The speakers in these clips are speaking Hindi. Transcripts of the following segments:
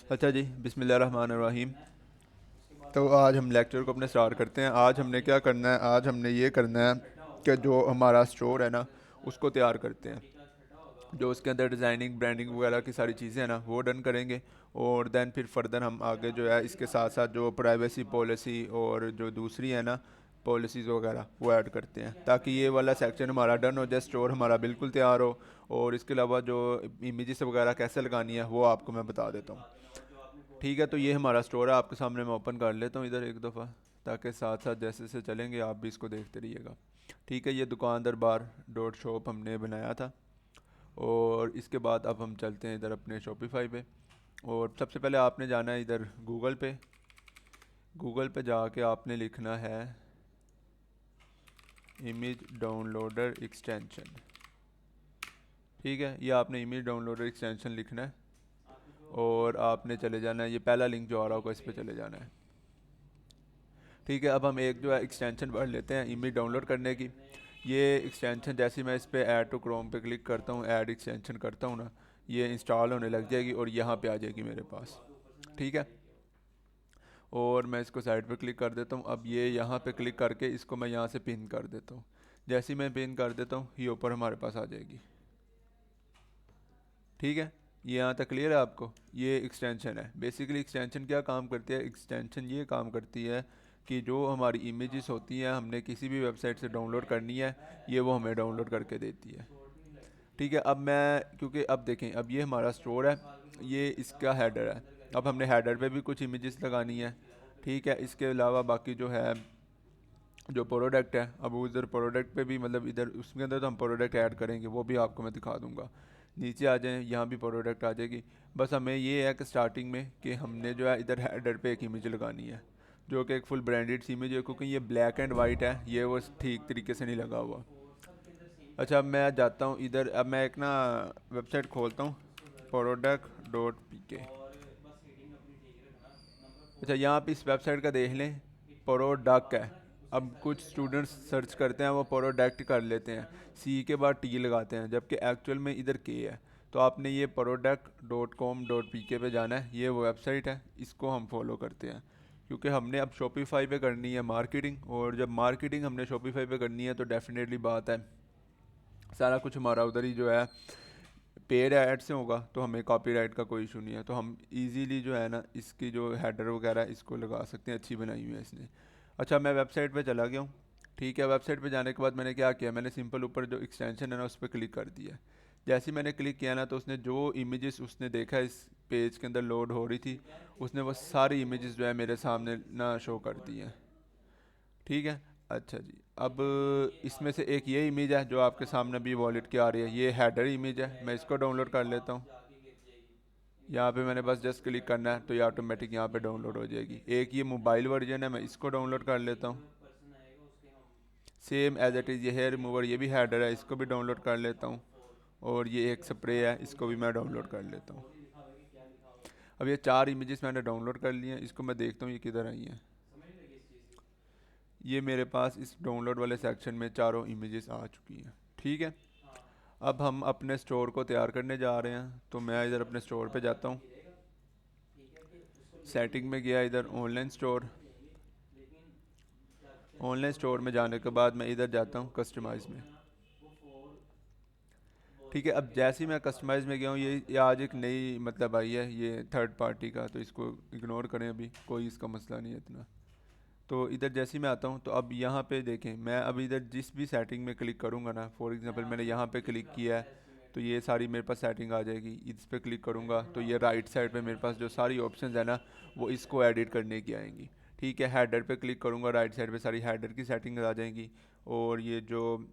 अच्छा जी, बिस्मिल्लाहिर्रहमानिर्रहीम। तो आज हम लेक्चर को अपने स्टार्ट करते हैं। आज हमने क्या करना है, आज हमने ये करना है कि जो हमारा स्टोर है ना, उसको तैयार करते हैं। जो उसके अंदर डिज़ाइनिंग ब्रांडिंग वगैरह की सारी चीज़ें हैं ना, वो डन करेंगे। और देन फिर फर्दर हम आगे जो है इसके साथ साथ जो प्राइवेसी पॉलिसी और जो दूसरी है ना पॉलिसीज़ वगैरह वो ऐड करते हैं, ताकि ये वाला सेक्शन हमारा डन हो जाए, स्टोर हमारा बिल्कुल तैयार हो। और इसके अलावा जो इमेजेस वगैरह कैसे लगानी है वो आपको मैं बता देता हूँ। ठीक है, तो ये हमारा स्टोर है, आपके सामने मैं ओपन कर लेता हूँ इधर एक दफ़ा, ताकि साथ साथ जैसे जैसे चलेंगे आप भी इसको देखते रहिएगा। ठीक है, ये दुकानदार बार डॉट शॉप हमने बनाया था। और इसके बाद अब हम चलते हैं इधर अपने शॉपिफाई पे। और सबसे पहले आपने जाना है इधर गूगल पे। गूगल पे जाके आपने लिखना है इमेज डाउनलोडर एक्सटेंशन। ठीक है, ये आपने इमेज डाउनलोडर एक्सटेंशन लिखना है। और आपने चले जाना है, ये पहला लिंक जो आ रहा होगा इस पर चले जाना है। ठीक है, अब हम एक जो है एक्सटेंशन पढ़ लेते हैं इमेज डाउनलोड करने की। ये एक्सटेंशन जैसे ही मैं इस पर ऐड टू क्रोम पे क्लिक करता हूँ, ऐड एक्सटेंशन करता हूँ ना, ये इंस्टॉल होने लग जाएगी और यहाँ पे आ जाएगी मेरे पास। ठीक है, और मैं इसको साइड पे क्लिक कर देता हूँ। अब ये यहाँ पे क्लिक करके इसको मैं यहाँ से पिन कर देता हूँ। जैसे ही मैं पिन कर देता हूँ ये ऊपर हमारे पास आ जाएगी। ठीक है, ये यहाँ तक क्लियर है आपको। ये एक्सटेंशन है। बेसिकली एक्सटेंशन क्या काम करती है, एक्सटेंशन ये काम करती है कि जो हमारी इमेजेस होती हैं हमने किसी भी वेबसाइट से डाउनलोड करनी है, ये वो हमें डाउनलोड करके देती है। ठीक है, अब मैं क्योंकि अब देखें, अब ये हमारा स्टोर है, ये इसका हेडर है। अब हमने हेडर पे भी कुछ इमेजेस लगानी है। ठीक है, इसके अलावा बाकी जो है जो प्रोडक्ट है, अब उधर प्रोडक्ट पे भी मतलब इधर उसके अंदर तो हम प्रोडक्ट ऐड करेंगे, वो भी आपको मैं दिखा दूंगा। नीचे आ जाएं, यहाँ भी प्रोडक्ट आ जाएगी। बस हमें ये है कि स्टार्टिंग में कि हमने जो है इधर हेडर पे एक इमेज लगानी है, जो कि एक फुल ब्रांडेड सी इमेज है, क्योंकि ये ब्लैक एंड वाइट है, ये वो ठीक तरीके से नहीं लगा हुआ। अच्छा, अब मैं जाता हूँ इधर, अब मैं एक ना वेबसाइट खोलता हूँ, प्रोडक्ट.pk। अच्छा, यहाँ पे इस वेबसाइट का देख लें, प्रोडक्ट है। अब कुछ स्टूडेंट्स सर्च करते हैं वो प्रोडक्ट कर लेते हैं, सी के बाद टी लगाते हैं, जबकि एक्चुअल में इधर के है। तो आपने ये प्रोडक्ट.com.pk पे जाना है, ये वो वेबसाइट है, इसको हम फॉलो करते हैं। क्योंकि हमने अब शॉपिफाई पे करनी है मार्केटिंग, और जब मार्केटिंग हमने शॉपिफाई पे करनी है तो डेफिनेटली बात है सारा कुछ हमारा उधर ही जो है पेड ऐड से होगा, तो हमें कॉपीराइट का कोई इशू नहीं है। तो हम इजीली जो है ना इसकी जो हेडर वगैरह है इसको लगा सकते हैं, अच्छी बनाई हुई है इसने। अच्छा, मैं वेबसाइट पे चला गया हूँ। ठीक है, वेबसाइट पे जाने के बाद मैंने क्या किया, मैंने सिंपल ऊपर जो एक्सटेंशन है ना उस पर क्लिक कर दिया। जैसे ही मैंने क्लिक किया ना, तो उसने जो इमेजेस उसने देखा इस पेज के अंदर लोड हो रही थी, उसने वो सारी इमेजेस जो है मेरे सामने ना शो कर दी हैं। ठीक है, अच्छा जी। अब इसमें से एक ये इमेज है जो आपके सामने भी वॉलेट की आ रही है, ये हेडर इमेज है, मैं इसको डाउनलोड कर लेता हूँ। यहाँ पे मैंने बस जस्ट क्लिक करना है तो ये ऑटोमेटिक यहाँ पे डाउनलोड हो जाएगी। एक ये मोबाइल वर्जन है, मैं इसको डाउनलोड कर लेता हूँ। सेम एज इट इज़ ये हेयर रिमूवर, ये भी हेडर है, इसको भी डाउनलोड कर लेता हूँ। और ये एक स्प्रे है, इसको भी मैं डाउनलोड कर लेता हूँ। अब ये चार इमेजेस मैंने डाउनलोड कर लिए हैं, इसको मैं देखता हूँ ये किधर आई हैं। ये मेरे पास इस डाउनलोड वाले सेक्शन में चारों इमेजेस आ चुकी हैं। ठीक है, अब हम अपने स्टोर को तैयार करने जा रहे हैं, तो मैं इधर अपने स्टोर पे जाता हूँ। सेटिंग में गया, इधर ऑनलाइन स्टोर। ऑनलाइन स्टोर में जाने के बाद मैं इधर जाता हूँ कस्टमाइज़ में। ठीक है, अब जैसे ही मैं कस्टमाइज़ में गया हूँ, ये आज एक नई मतलब आई है, ये थर्ड पार्टी का, तो इसको इग्नोर करें, अभी कोई इसका मसला नहीं है इतना। तो इधर जैसे ही मैं आता हूँ, तो अब यहाँ पे देखें, मैं अब इधर जिस भी सेटिंग में क्लिक करूँगा ना, फॉर एग्जांपल मैंने यहाँ पे क्लिक किया है, तो ये सारी मेरे पास सेटिंग आ जाएगी। इस पे क्लिक करूँगा तो ये राइट साइड पे मेरे पास जो सारी ऑप्शंस है ना, वो इसको एडिट करने की आएंगी। ठीक है, हेडर पे क्लिक करूँगा, राइट साइड पे सारी हेडर की सेटिंग आ जाएंगी। और ये जो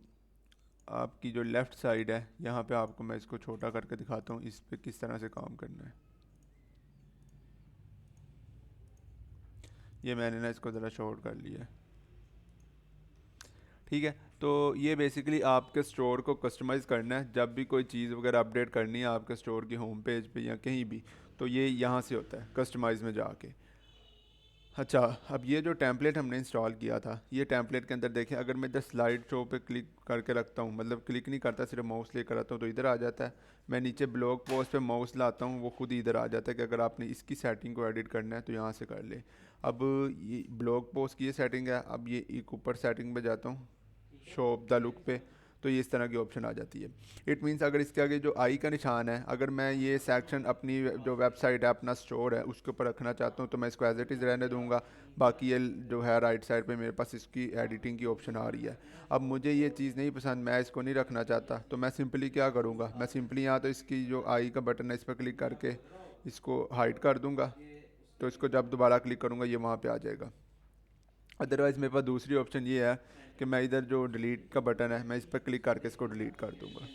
आपकी जो लेफ़्ट साइड है, यहाँ पे आपको मैं इसको छोटा करके दिखाता हूँ, इस पे किस तरह से काम करना है। ये मैंने ना इसको ज़रा शॉर्ट कर लिया है। ठीक है, तो ये बेसिकली आपके स्टोर को कस्टमाइज़ करना है, जब भी कोई चीज़ वगैरह अपडेट करनी है आपके स्टोर की होम पेज पे या कहीं भी, तो ये यहाँ से होता है कस्टमाइज़ में जाके। अच्छा, अब ये जो टेम्पलेट हमने इंस्टॉल किया था, ये टेम्पलेट के अंदर देखें, अगर मैं इधर स्लाइड शो पे क्लिक करके रखता हूँ, मतलब क्लिक नहीं करता, सिर्फ माउस लेकर आता हूँ तो इधर आ जाता है। मैं नीचे ब्लॉग पोस्ट पे माउस लाता हूँ, वो खुद ही इधर आ जाता है कि अगर आपने इसकी सेटिंग को एडिट करना है तो यहाँ से कर ले। अब ये ब्लॉग पोस्ट की ये सेटिंग है, अब ये एक ऊपर सेटिंग पे जाता हूँ, शो ऑफ द लुक पे, तो ये इस तरह की ऑप्शन आ जाती है। इट मीन्स अगर इसके आगे जो आई का निशान है, अगर मैं ये सेक्शन अपनी जो वेबसाइट है, अपना स्टोर है, उसके ऊपर रखना चाहता हूँ तो मैं इसको एज इट इज़ रहने दूंगा। बाकी ये जो है राइट साइड पे मेरे पास इसकी एडिटिंग की ऑप्शन आ रही है। अब मुझे ये चीज़ नहीं पसंद, मैं इसको नहीं रखना चाहता, तो मैं सिंपली क्या करूँगा, मैं सिंपली यहाँ तो इसकी जो आई का बटन है इस पर क्लिक करके इसको हाइड कर दूँगा। तो इसको जब दोबारा क्लिक करूँगा ये वहाँ पे आ जाएगा। अदरवाइज़ मेरे पास दूसरी ऑप्शन ये है कि मैं इधर जो डिलीट का बटन है मैं इस पर क्लिक करके इसको डिलीट कर दूंगा।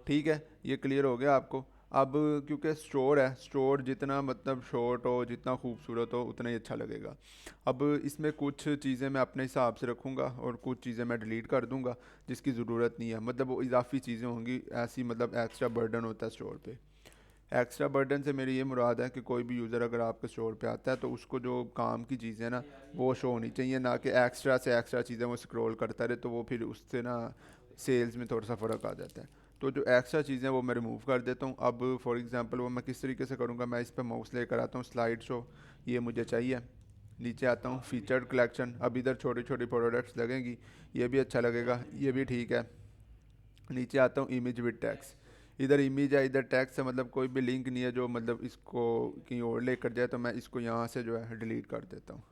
ठीक है, ये क्लियर हो गया आपको। अब क्योंकि स्टोर है, स्टोर जितना मतलब शॉर्ट हो, जितना खूबसूरत हो, उतना ही अच्छा लगेगा। अब इसमें कुछ चीज़ें मैं अपने हिसाब से रखूँगा और कुछ चीज़ें मैं डिलीट कर दूँगा जिसकी ज़रूरत नहीं है, मतलब वो इजाफी चीज़ें होंगी ऐसी, मतलब एक्स्ट्रा बर्डन होता है स्टोर पे। एक्स्ट्रा बर्डन से मेरी ये मुराद है कि कोई भी यूज़र अगर आपके स्टोर पे आता है तो उसको जो काम की चीज़ें ना वो शो होनी चाहिए, ना कि एक्स्ट्रा से एक्स्ट्रा चीज़ें वो स्क्रॉल करता रहे, तो वो फिर उससे ना सेल्स में थोड़ा सा फ़र्क आ जाता है। तो जो एक्स्ट्रा चीज़ें वो मैं रिमूव कर देता हूँ। अब फॉर एग्जांपल वो मैं किस तरीके से करूँगा, मैं इस पर माउस लेकर आता हूँ, स्लाइड शो, ये मुझे चाहिए। नीचे आता हूँ फीचर्ड कलेक्शन, अब इधर छोटी छोटी प्रोडक्ट्स लगेंगी, ये भी अच्छा लगेगा, ये भी ठीक है। नीचे आता हूँ इमेज विद टैक्स, इधर इमेज है इधर टैक्स है, मतलब कोई भी लिंक नहीं है जो मतलब इसको कहीं और लेकर जाए, तो मैं इसको यहाँ से जो है डिलीट कर देता हूँ।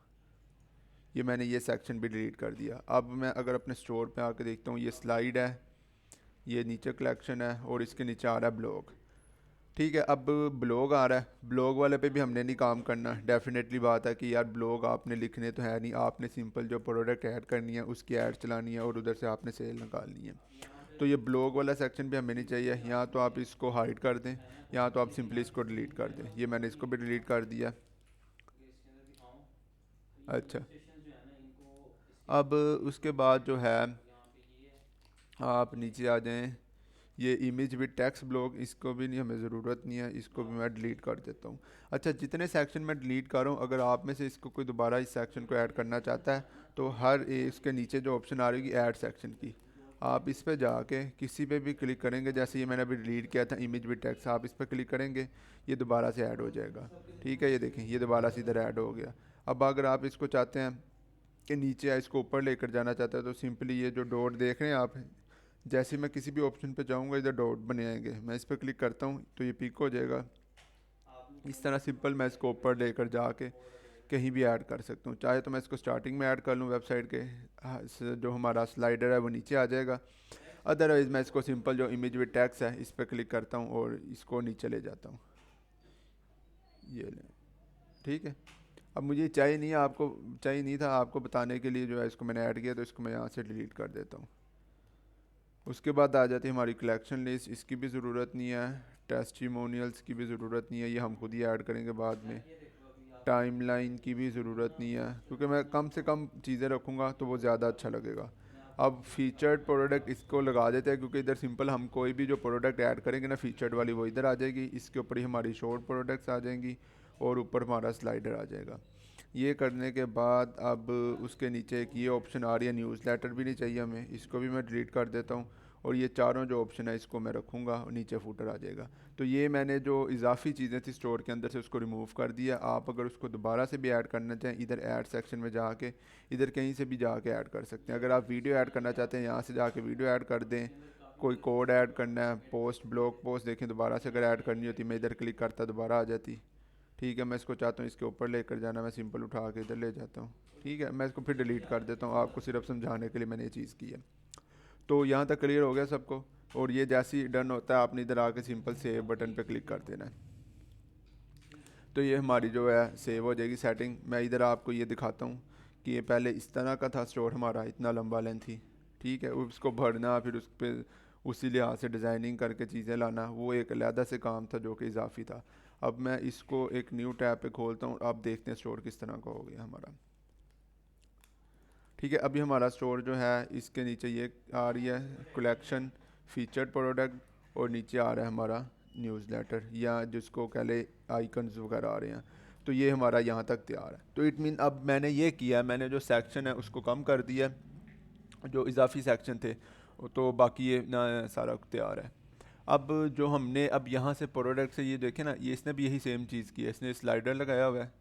ये मैंने ये सेक्शन भी डिलीट कर दिया। अब मैं अगर अपने स्टोर पे आके देखता हूँ, ये स्लाइड है, ये नीचे कलेक्शन है और इसके नीचे आ रहा है ब्लॉग। ठीक है, अब ब्लॉग आ रहा है, ब्लॉग वाले पे भी हमने नहीं काम करना। डेफिनेटली बात है कि यार ब्लॉग आपने लिखने तो है नहीं, आपने सिंपल जो प्रोडक्ट ऐड करनी है उसकी ऐड चलानी है और उधर से आपने सेल निकालनी है। तो ये ब्लॉग वाला सेक्शन भी हमें नहीं चाहिए, यहाँ तो आप इसको हाइड कर दें, यहाँ तो आप सिंपली इसको डिलीट कर दें। ये मैंने इसको भी डिलीट कर दिया। अच्छा, अब उसके बाद जो है आप नीचे आ जाएं, ये इमेज विद टेक्स्ट ब्लॉक, इसको भी नहीं, हमें ज़रूरत नहीं है, इसको भी मैं डिलीट कर देता हूँ। अच्छा, जितने सेक्शन मैं डिलीट कर रहा हूँ, अगर आप में से इसको कोई दोबारा इस सेक्शन को ऐड करना चाहता है तो इसके नीचे जो ऑप्शन आ रही है ऐड सेक्शन की, आप इस पर जाके किसी पे भी क्लिक करेंगे, जैसे ये मैंने अभी डिलीट किया था इमेज विद टेक्स्ट, आप इस पर क्लिक करेंगे ये दोबारा से ऐड हो जाएगा। ठीक है, ये देखें ये दोबारा से इधर ऐड हो गया। अब अगर आप इसको चाहते हैं कि नीचे या इसको ऊपर लेकर जाना चाहते हैं तो सिंपली ये जो डॉट देख रहे हैं आप, जैसे मैं किसी भी ऑप्शन पे जाऊंगा इधर डॉट बने आएंगे, मैं इस पर क्लिक करता हूँ तो ये पिक हो जाएगा। इस तरह सिंपल मैं इसको ऊपर लेकर जाके कहीं भी ऐड कर सकता हूँ। चाहे तो मैं इसको स्टार्टिंग में ऐड कर लूँ वेबसाइट के, जो हमारा स्लाइडर है वो नीचे आ जाएगा। अदरवाइज़ मैं इसको सिंपल जो इमेज विद टैक्स है इस पर क्लिक करता हूँ और इसको नीचे ले जाता हूँ। ये ले, ठीक है। अब मुझे चाहिए नहीं है, आपको चाहिए नहीं था, आपको बताने के लिए जो है इसको मैंने ऐड किया, तो इसको मैं यहाँ से डिलीट कर देता हूँ। उसके बाद आ जाती है हमारी कलेक्शन लिस्ट, इसकी भी ज़रूरत नहीं है। टेस्टिमोनियल्स की भी ज़रूरत नहीं है, ये हम खुद ही ऐड करेंगे बाद में। टाइमलाइन की भी ज़रूरत नहीं है, क्योंकि मैं कम से कम चीज़ें रखूँगा तो वो ज़्यादा अच्छा लगेगा। अब फीचर्ड प्रोडक्ट इसको लगा देते हैं, क्योंकि इधर सिंपल हम कोई भी जो प्रोडक्ट ऐड करेंगे ना फीचर्ड वाली, वो इधर आ जाएगी, इसके ऊपर ही हमारी शॉर्ट प्रोडक्ट्स आ जाएंगी और ऊपर हमारा स्लाइडर आ जाएगा। ये करने के बाद अब उसके नीचे एक ये ऑप्शन आ रही है, न्यूज़लेटर भी नहीं चाहिए हमें, इसको भी मैं डिलीट कर देता हूँ। और ये चारों जो ऑप्शन है इसको मैं रखूँगा और नीचे फूटर आ जाएगा। तो ये मैंने जो इजाफी चीज़ें थी स्टोर के अंदर से उसको रिमूव कर दिया। आप अगर उसको दोबारा से भी ऐड करना चाहें, इधर ऐड सेक्शन में जाके इधर कहीं से भी जाके ऐड कर सकते हैं। अगर आप वीडियो ऐड करना चाहते हैं यहाँ से जाके वीडियो ऐड कर दें, कोई कोड ऐड करना है, पोस्ट ब्लॉग पोस्ट देखें दोबारा से अगर ऐड करनी होती, मैं इधर क्लिक करता दोबारा आ जाती। ठीक है, मैं इसको चाहता हूँ इसके ऊपर लेकर जाना, मैं सिंपल उठा के इधर ले जाता हूँ। ठीक है, मैं इसको फिर डिलीट कर देता हूँ, आपको सिर्फ समझाने के लिए मैंने ये चीज़ की है। तो यहाँ तक क्लियर हो गया सबको। और ये जैसे ही डन होता है आपने इधर आके सिंपल सेव बटन पे क्लिक कर देना है, तो ये हमारी जो है सेव हो जाएगी सेटिंग। मैं इधर आपको ये दिखाता हूँ कि ये पहले इस तरह का था स्टोर हमारा, इतना लंबा लेंथ थी। ठीक है, उसको भरना, फिर उस पर उसी लिहाज से डिज़ाइनिंग करके चीज़ें लाना, वो एक अलहदा से काम था जो कि इजाफी था। अब मैं इसको एक न्यू टैब पे खोलता हूँ, आप देखते हैं स्टोर किस तरह का हो गया हमारा। ठीक है, अभी हमारा स्टोर जो है इसके नीचे ये आ रही है कलेक्शन, फीचर्ड प्रोडक्ट, और नीचे आ रहा है हमारा न्यूज़लेटर, या जिसको कह ले आइकन्स वगैरह आ रहे हैं। तो ये हमारा यहाँ तक तैयार है। तो इट मीन अब मैंने ये किया है, मैंने जो सेक्शन है उसको कम कर दिया है, जो इजाफी सेक्शन थे, तो बाकी ये ना सारा तैयार है। अब जो हमने अब यहाँ से प्रोडक्ट से ये देखे ना, ये इसने भी यही सेम चीज़ की है, इसने स्लाइडर लगाया हुआ है,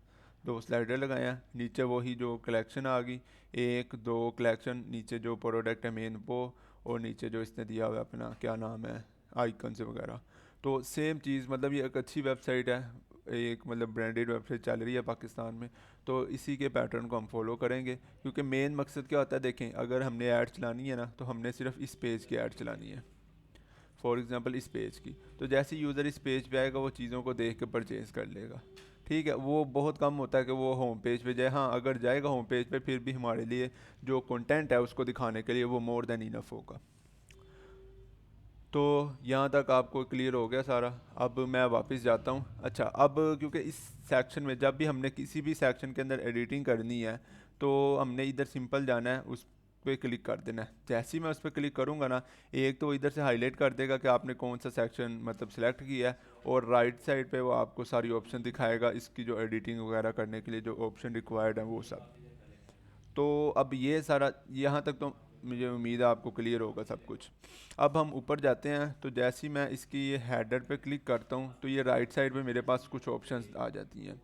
दो स्लाइडर लगाए हैं, नीचे वही जो कलेक्शन आ गई, एक दो कलेक्शन, नीचे जो प्रोडक्ट है मेन वो, और नीचे जो इसने दिया हुआ है अपना क्या नाम है आइकन से वगैरह। तो सेम चीज़, मतलब ये एक अच्छी वेबसाइट है, एक मतलब ब्रांडेड वेबसाइट चल रही है पाकिस्तान में, तो इसी के पैटर्न को हम फॉलो करेंगे, क्योंकि मेन मकसद क्या होता है, देखें अगर हमने ऐड चलानी है ना, तो हमने सिर्फ इस पेज की ऐड चलानी है, फॉर एग्जांपल इस पेज की। तो जैसे यूज़र इस पेज पे आएगा वो चीज़ों को देख के परचेज़ कर लेगा, ठीक है। वो बहुत कम होता है कि वो होम पेज पे जाए, हाँ अगर जाएगा होम पेज पे फिर भी हमारे लिए जो कंटेंट है उसको दिखाने के लिए वो मोर देन इनफ होगा। तो यहाँ तक आपको क्लियर हो गया सारा। अब मैं वापस जाता हूँ। अच्छा, अब क्योंकि इस सेक्शन में जब भी हमने किसी भी सेक्शन के अंदर एडिटिंग करनी है तो हमने इधर सिंपल जाना है, उस पर क्लिक कर देना है। जैसे ही मैं उस पर क्लिक करूँगा ना, एक तो इधर से हाईलाइट कर देगा कि आपने कौन सा सेक्शन मतलब सेलेक्ट किया है, और राइट साइड पे वो आपको सारी ऑप्शन दिखाएगा इसकी जो एडिटिंग वगैरह करने के लिए जो ऑप्शन रिक्वायर्ड है वो सब। तो अब ये सारा यहाँ तक तो मुझे उम्मीद है आपको क्लियर होगा सब कुछ। अब हम ऊपर जाते हैं, तो जैसे ही मैं इसकी ये हेडर पे क्लिक करता हूँ तो ये राइट साइड पे मेरे पास कुछ ऑप्शंस आ जाती हैं।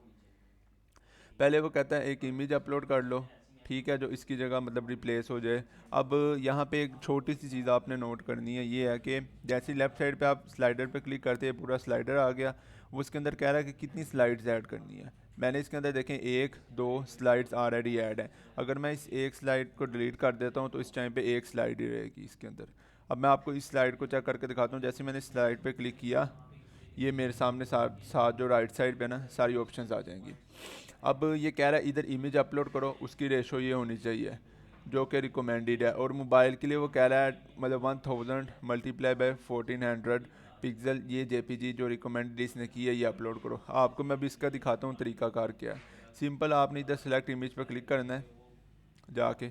पहले वो कहता है एक इमेज अपलोड कर लो, ठीक है, जो इसकी जगह मतलब रिप्लेस हो जाए। अब यहाँ पे एक छोटी सी चीज़ आपने नोट करनी है, ये है कि जैसे लेफ़्ट साइड पे आप स्लाइडर पे क्लिक करते हैं पूरा स्लाइडर आ गया, वो उसके अंदर कह रहा है कि कितनी स्लाइड्स ऐड करनी है। मैंने इसके अंदर देखें एक दो स्लाइड्स ऑलरेडी ऐड है। अगर मैं इस एक स्लाइड को डिलीट कर देता हूँ तो इस टाइम पे एक स्लाइड ही रहेगी इसके अंदर। अब मैं आपको इस स्लाइड को चेक करके दिखाता हूँ। जैसे मैंने स्लाइड पे क्लिक किया, ये मेरे सामने साथ साथ जो राइट साइड पे ना सारी ऑप्शंस आ जाएंगी। अब ये कह रहा है इधर इमेज अपलोड करो, उसकी रेशो ये होनी चाहिए जो कि रिकमेंडेड है, और मोबाइल के लिए वो कह रहा है मतलब 1000 मल्टीप्लाई बाय 1400 पिक्सल, ये जेपीजी जो रिकमेंडेड इसने की है ये अपलोड करो। आपको मैं भी इसका दिखाता हूँ तरीकाकार क्या है। सिंपल आपने इधर सेलेक्ट इमेज पर क्लिक करना है, जाके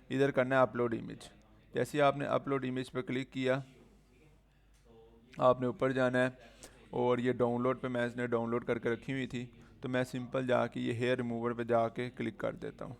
इधर करना है अपलोड इमेज। जैसे ही आपने अपलोड इमेज पर क्लिक किया, आपने ऊपर जाना है, और ये डाउनलोड पे मैं इसने डाउनलोड करके रखी हुई थी, तो मैं सिंपल जाके ये हेयर रिमूवर पे जाके क्लिक कर देता हूँ।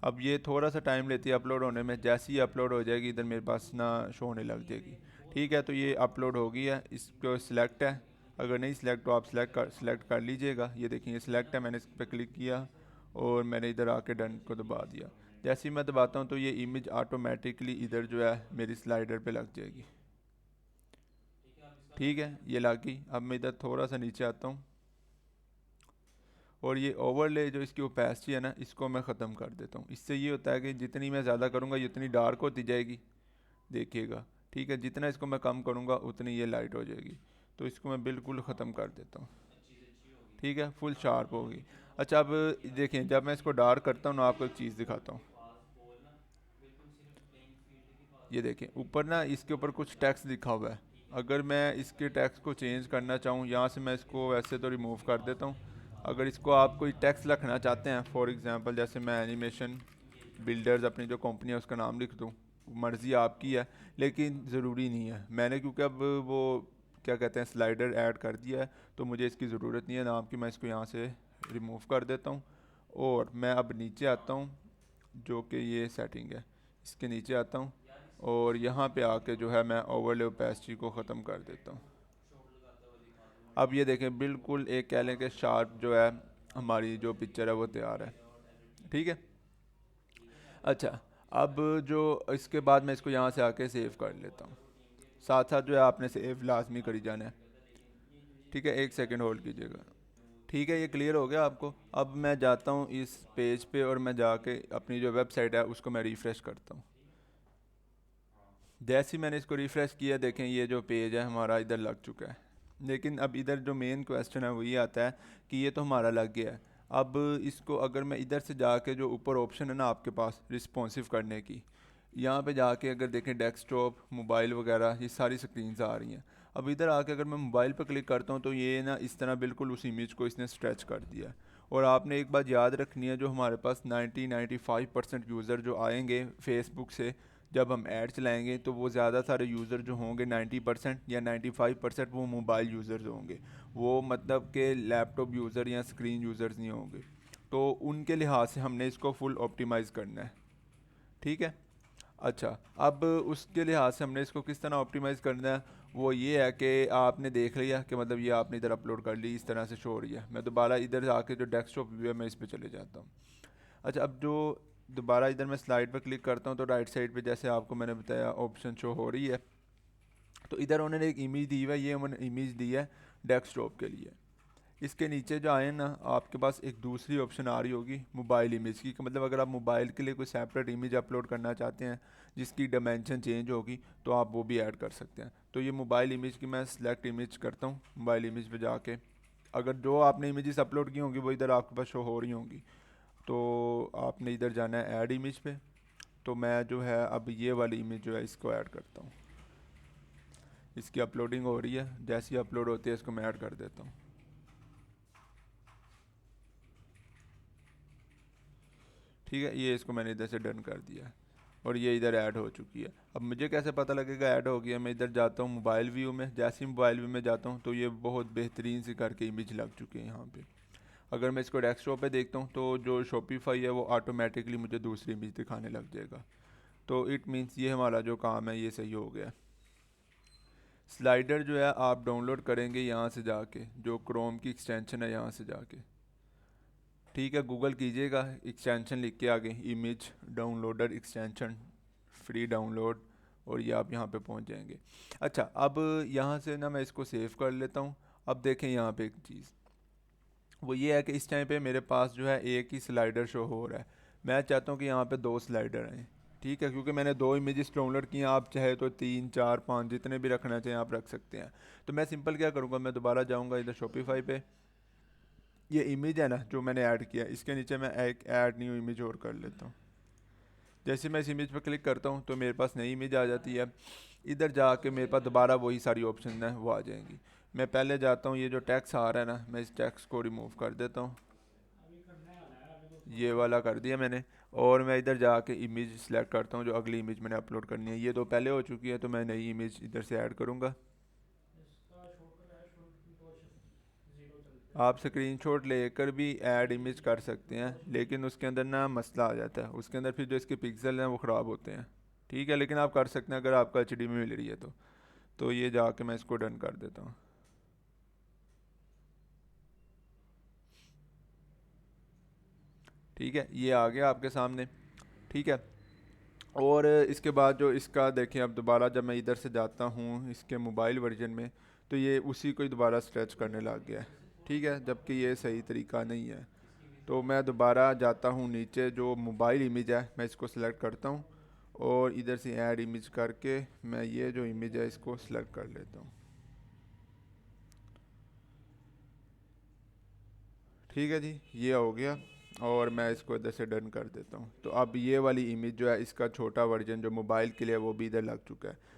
अब ये थोड़ा सा टाइम लेती है अपलोड होने में, जैसे ही अपलोड हो जाएगी इधर मेरे पास ना शो होने लग जाएगी। ठीक है, तो ये अपलोड हो गई है, इसको सिलेक्ट है, अगर नहीं सिलेक्ट तो आप सिलेक्ट कर लीजिएगा। ये देखिए ये सिलेक्ट है, मैंने इस पर क्लिक किया और मैंने इधर आके डन को दबा दिया। जैसे ही मैं दबाता हूँ तो ये इमेज ऑटोमेटिकली इधर जो है मेरी स्लाइडर पे लग जाएगी। ठीक है, ये लग गई। अब मैं इधर थोड़ा सा नीचे आता हूँ, और ये ओवरले जो इसकी ओपेसिटी है ना, इसको मैं ख़त्म कर देता हूँ। इससे ये होता है कि जितनी मैं ज़्यादा करूँगा जितनी डार्क होती जाएगी, देखिएगा। ठीक है, जितना इसको मैं कम करूँगा उतनी ये लाइट हो जाएगी। तो इसको मैं बिल्कुल ख़त्म कर देता हूँ। ठीक है, फुल शार्प होगी। अच्छा, अब देखें जब मैं इसको डार्क करता हूँ ना, आपको एक चीज़ दिखाता हूँ। ये देखें ऊपर ना इसके ऊपर कुछ टेक्स्ट लिखा हुआ है। अगर मैं इसके टेक्स्ट को चेंज करना चाहूँ, यहाँ से मैं इसको वैसे तो रिमूव कर देता हूँ। अगर इसको आप कोई टेक्स्ट लिखना चाहते हैं, फॉर एग्जांपल जैसे मैं एनिमेशन बिल्डर्स अपनी जो कंपनी है उसका नाम लिख दूँ, मर्ज़ी आपकी है, लेकिन ज़रूरी नहीं है। मैंने क्योंकि अब वो क्या कहते हैं स्लाइडर ऐड कर दिया है, तो मुझे इसकी ज़रूरत नहीं है नाम की। मैं इसको यहाँ से रिमूव कर देता हूँ, और मैं अब नीचे आता हूँ, जो कि ये सेटिंग है, इसके नीचे आता हूँ, और यहाँ पे आके जो है मैं ओवरले ओपेसिटी को ख़त्म कर देता हूँ। अब ये देखें बिल्कुल एक कह लें कि शार्प जो है हमारी जो पिक्चर है वो तैयार है। ठीक है। अच्छा, अब जो इसके बाद मैं इसको यहाँ से आके सेव कर लेता हूँ। साथ साथ जो है आपने सेव लाजमी करी जाना है। ठीक है, एक सेकंड होल्ड कीजिएगा। ठीक है, ये क्लियर हो गया आपको। अब मैं जाता हूँ इस पेज पे, और मैं जाके अपनी जो वेबसाइट है उसको मैं रिफ़्रेश करता हूँ। जैसे ही मैंने इसको रिफ़्रेश किया, देखें ये जो पेज है हमारा इधर लग चुका है। लेकिन अब इधर जो मेन क्वेश्चन है वो ये आता है कि ये तो हमारा लग गया है। अब इसको अगर मैं इधर से जाके जो ऊपर ऑप्शन है ना आपके पास रिस्पॉन्सिव करने की, यहाँ पे जाके अगर देखें डेस्कटॉप मोबाइल वगैरह ये सारी स्क्रीन्स आ रही हैं। अब इधर आके अगर मैं मोबाइल पर क्लिक करता हूँ तो ये ना इस तरह बिल्कुल उस इमेज को इसने स्ट्रेच कर दिया है। और आपने एक बात याद रखनी है, जो हमारे पास 90-95% यूज़र जो आएंगे फेसबुक से, जब हम ऐड चलाएंगे तो वो ज़्यादा सारे यूज़र जो होंगे 90% या 95% वो मोबाइल यूज़र्स होंगे, वो मतलब के लैपटॉप यूज़र या स्क्रीन यूज़र्स नहीं होंगे। तो उनके लिहाज से हमने इसको फुल ऑप्टिमाइज़ करना है। ठीक है। अच्छा, अब उसके लिहाज से हमने इसको किस तरह ऑप्टिमाइज़ करना है, वो ये है कि आपने देख लिया कि मतलब ये आपने इधर अपलोड कर ली, इस तरह से शो हो रही है। मैं दोबारा इधर आके जो डेस्कटॉप व्यू है मैं इस पे चले जाता हूँ। अच्छा, अब जो दोबारा इधर मैं स्लाइड पर क्लिक करता हूँ तो राइट साइड पे जैसे आपको मैंने बताया ऑप्शन शो हो रही है। तो इधर उन्होंने एक इमेज दी हुई है, ये उन्होंने इमेज दी है डेस्कटॉप के लिए। इसके नीचे जो आए ना आपके पास एक दूसरी ऑप्शन आ रही होगी मोबाइल इमेज की, कि मतलब अगर आप मोबाइल के लिए कोई सेपरेट इमेज अपलोड करना चाहते हैं जिसकी डायमेंशन चेंज होगी तो आप वो भी ऐड कर सकते हैं। तो ये मोबाइल इमेज की मैं सिलेक्ट इमेज करता हूँ, मोबाइल इमेज पे जाके अगर जो आपने इमेजेस अपलोड की होंगी वो इधर आपके पास शो हो रही होंगी, तो आपने इधर जाना है ऐड इमेज पे। तो मैं जो है अब ये वाली इमेज जो है इसको ऐड करता हूँ। इसकी अपलोडिंग हो रही है, जैसी अपलोड होती है इसको मैं ऐड कर देता हूँ। ठीक है, ये इसको मैंने इधर से डन कर दिया है और ये इधर ऐड हो चुकी है। अब मुझे कैसे पता लगेगा ऐड हो गया, मैं इधर जाता हूँ मोबाइल व्यू में, जैसे ही मोबाइल व्यू में जाता हूँ तो ये बहुत बेहतरीन से करके इमेज लग चुकी है यहाँ पे। अगर मैं इसको डेस्कटॉप पे देखता हूँ तो जो शॉपिफाई है वो ऑटोमेटिकली मुझे दूसरी इमेज दिखाने लग जाएगा। तो इट मीन्स ये हमारा जो काम है ये सही हो गया। स्लाइडर जो है आप डाउनलोड करेंगे यहाँ से जाके, जो क्रोम की एक्सटेंशन है यहाँ से जाके। ठीक है, गूगल कीजिएगा, एक्सटेंशन लिख के आगे image downloader extension, free download, और ये आप यहाँ पे पहुँच जाएंगे। अच्छा, अब यहाँ से ना मैं इसको सेव कर लेता हूँ। अब देखें यहाँ पे एक चीज़, वो ये है कि इस टाइम पे मेरे पास जो है एक ही स्लाइडर शो हो रहा है। मैं चाहता हूँ कि यहाँ पे दो स्लाइडर आएँ। ठीक है, क्योंकि मैंने दो इमेजेस डाउनलोड किए हैं, आप चाहे तो 3 4 5 जितने भी रखना चाहें आप रख सकते हैं। तो मैं सिंपल क्या करूँगा, मैं दोबारा जाऊँगा इधर शॉपिफाई पे, ये इमेज है ना जो मैंने ऐड किया, इसके नीचे मैं एक ऐड न्यू इमेज और कर लेता हूँ। जैसे मैं इस इमेज पर क्लिक करता हूँ तो मेरे पास नई इमेज आ जाती है। इधर जाके मेरे पास दोबारा वही सारी ऑप्शन है वो आ जाएंगी। मैं पहले जाता हूँ, ये जो टैक्स आ रहा है ना मैं इस टैक्स को रिमूव कर देता हूँ, ये वाला कर दिया मैंने। और मैं इधर जाके इमेज सेलेक्ट करता हूँ जो अगली इमेज मैंने अपलोड करनी है, ये दो पहले हो चुकी है तो मैं नई इमेज इधर से ऐड करूँगा। आप स्क्रीनशॉट लेकर भी ऐड इमेज कर सकते हैं, लेकिन उसके अंदर ना मसला आ जाता है, उसके अंदर फिर जो इसके पिक्सल हैं वो ख़राब होते हैं। ठीक है, लेकिन आप कर सकते हैं अगर आपका एचडी में मिल रही है तो ये जाके मैं इसको डन कर देता हूँ। ठीक है, ये आ गया आपके सामने। ठीक है, और इसके बाद जो इसका देखें, अब दोबारा जब मैं इधर से जाता हूँ इसके मोबाइल वर्जन में तो ये उसी को ही दोबारा स्ट्रेच करने लग गया है। ठीक है, जबकि ये सही तरीका नहीं है। तो मैं दोबारा जाता हूँ नीचे, जो मोबाइल इमेज है मैं इसको सिलेक्ट करता हूँ और इधर से ऐड इमेज करके मैं ये जो इमेज है इसको सिलेक्ट कर लेता हूँ। ठीक है जी, ये हो गया और मैं इसको इधर से डन कर देता हूँ। तो अब ये वाली इमेज जो है इसका छोटा वर्जन जो मोबाइल के लिए वो भी इधर लग चुका है।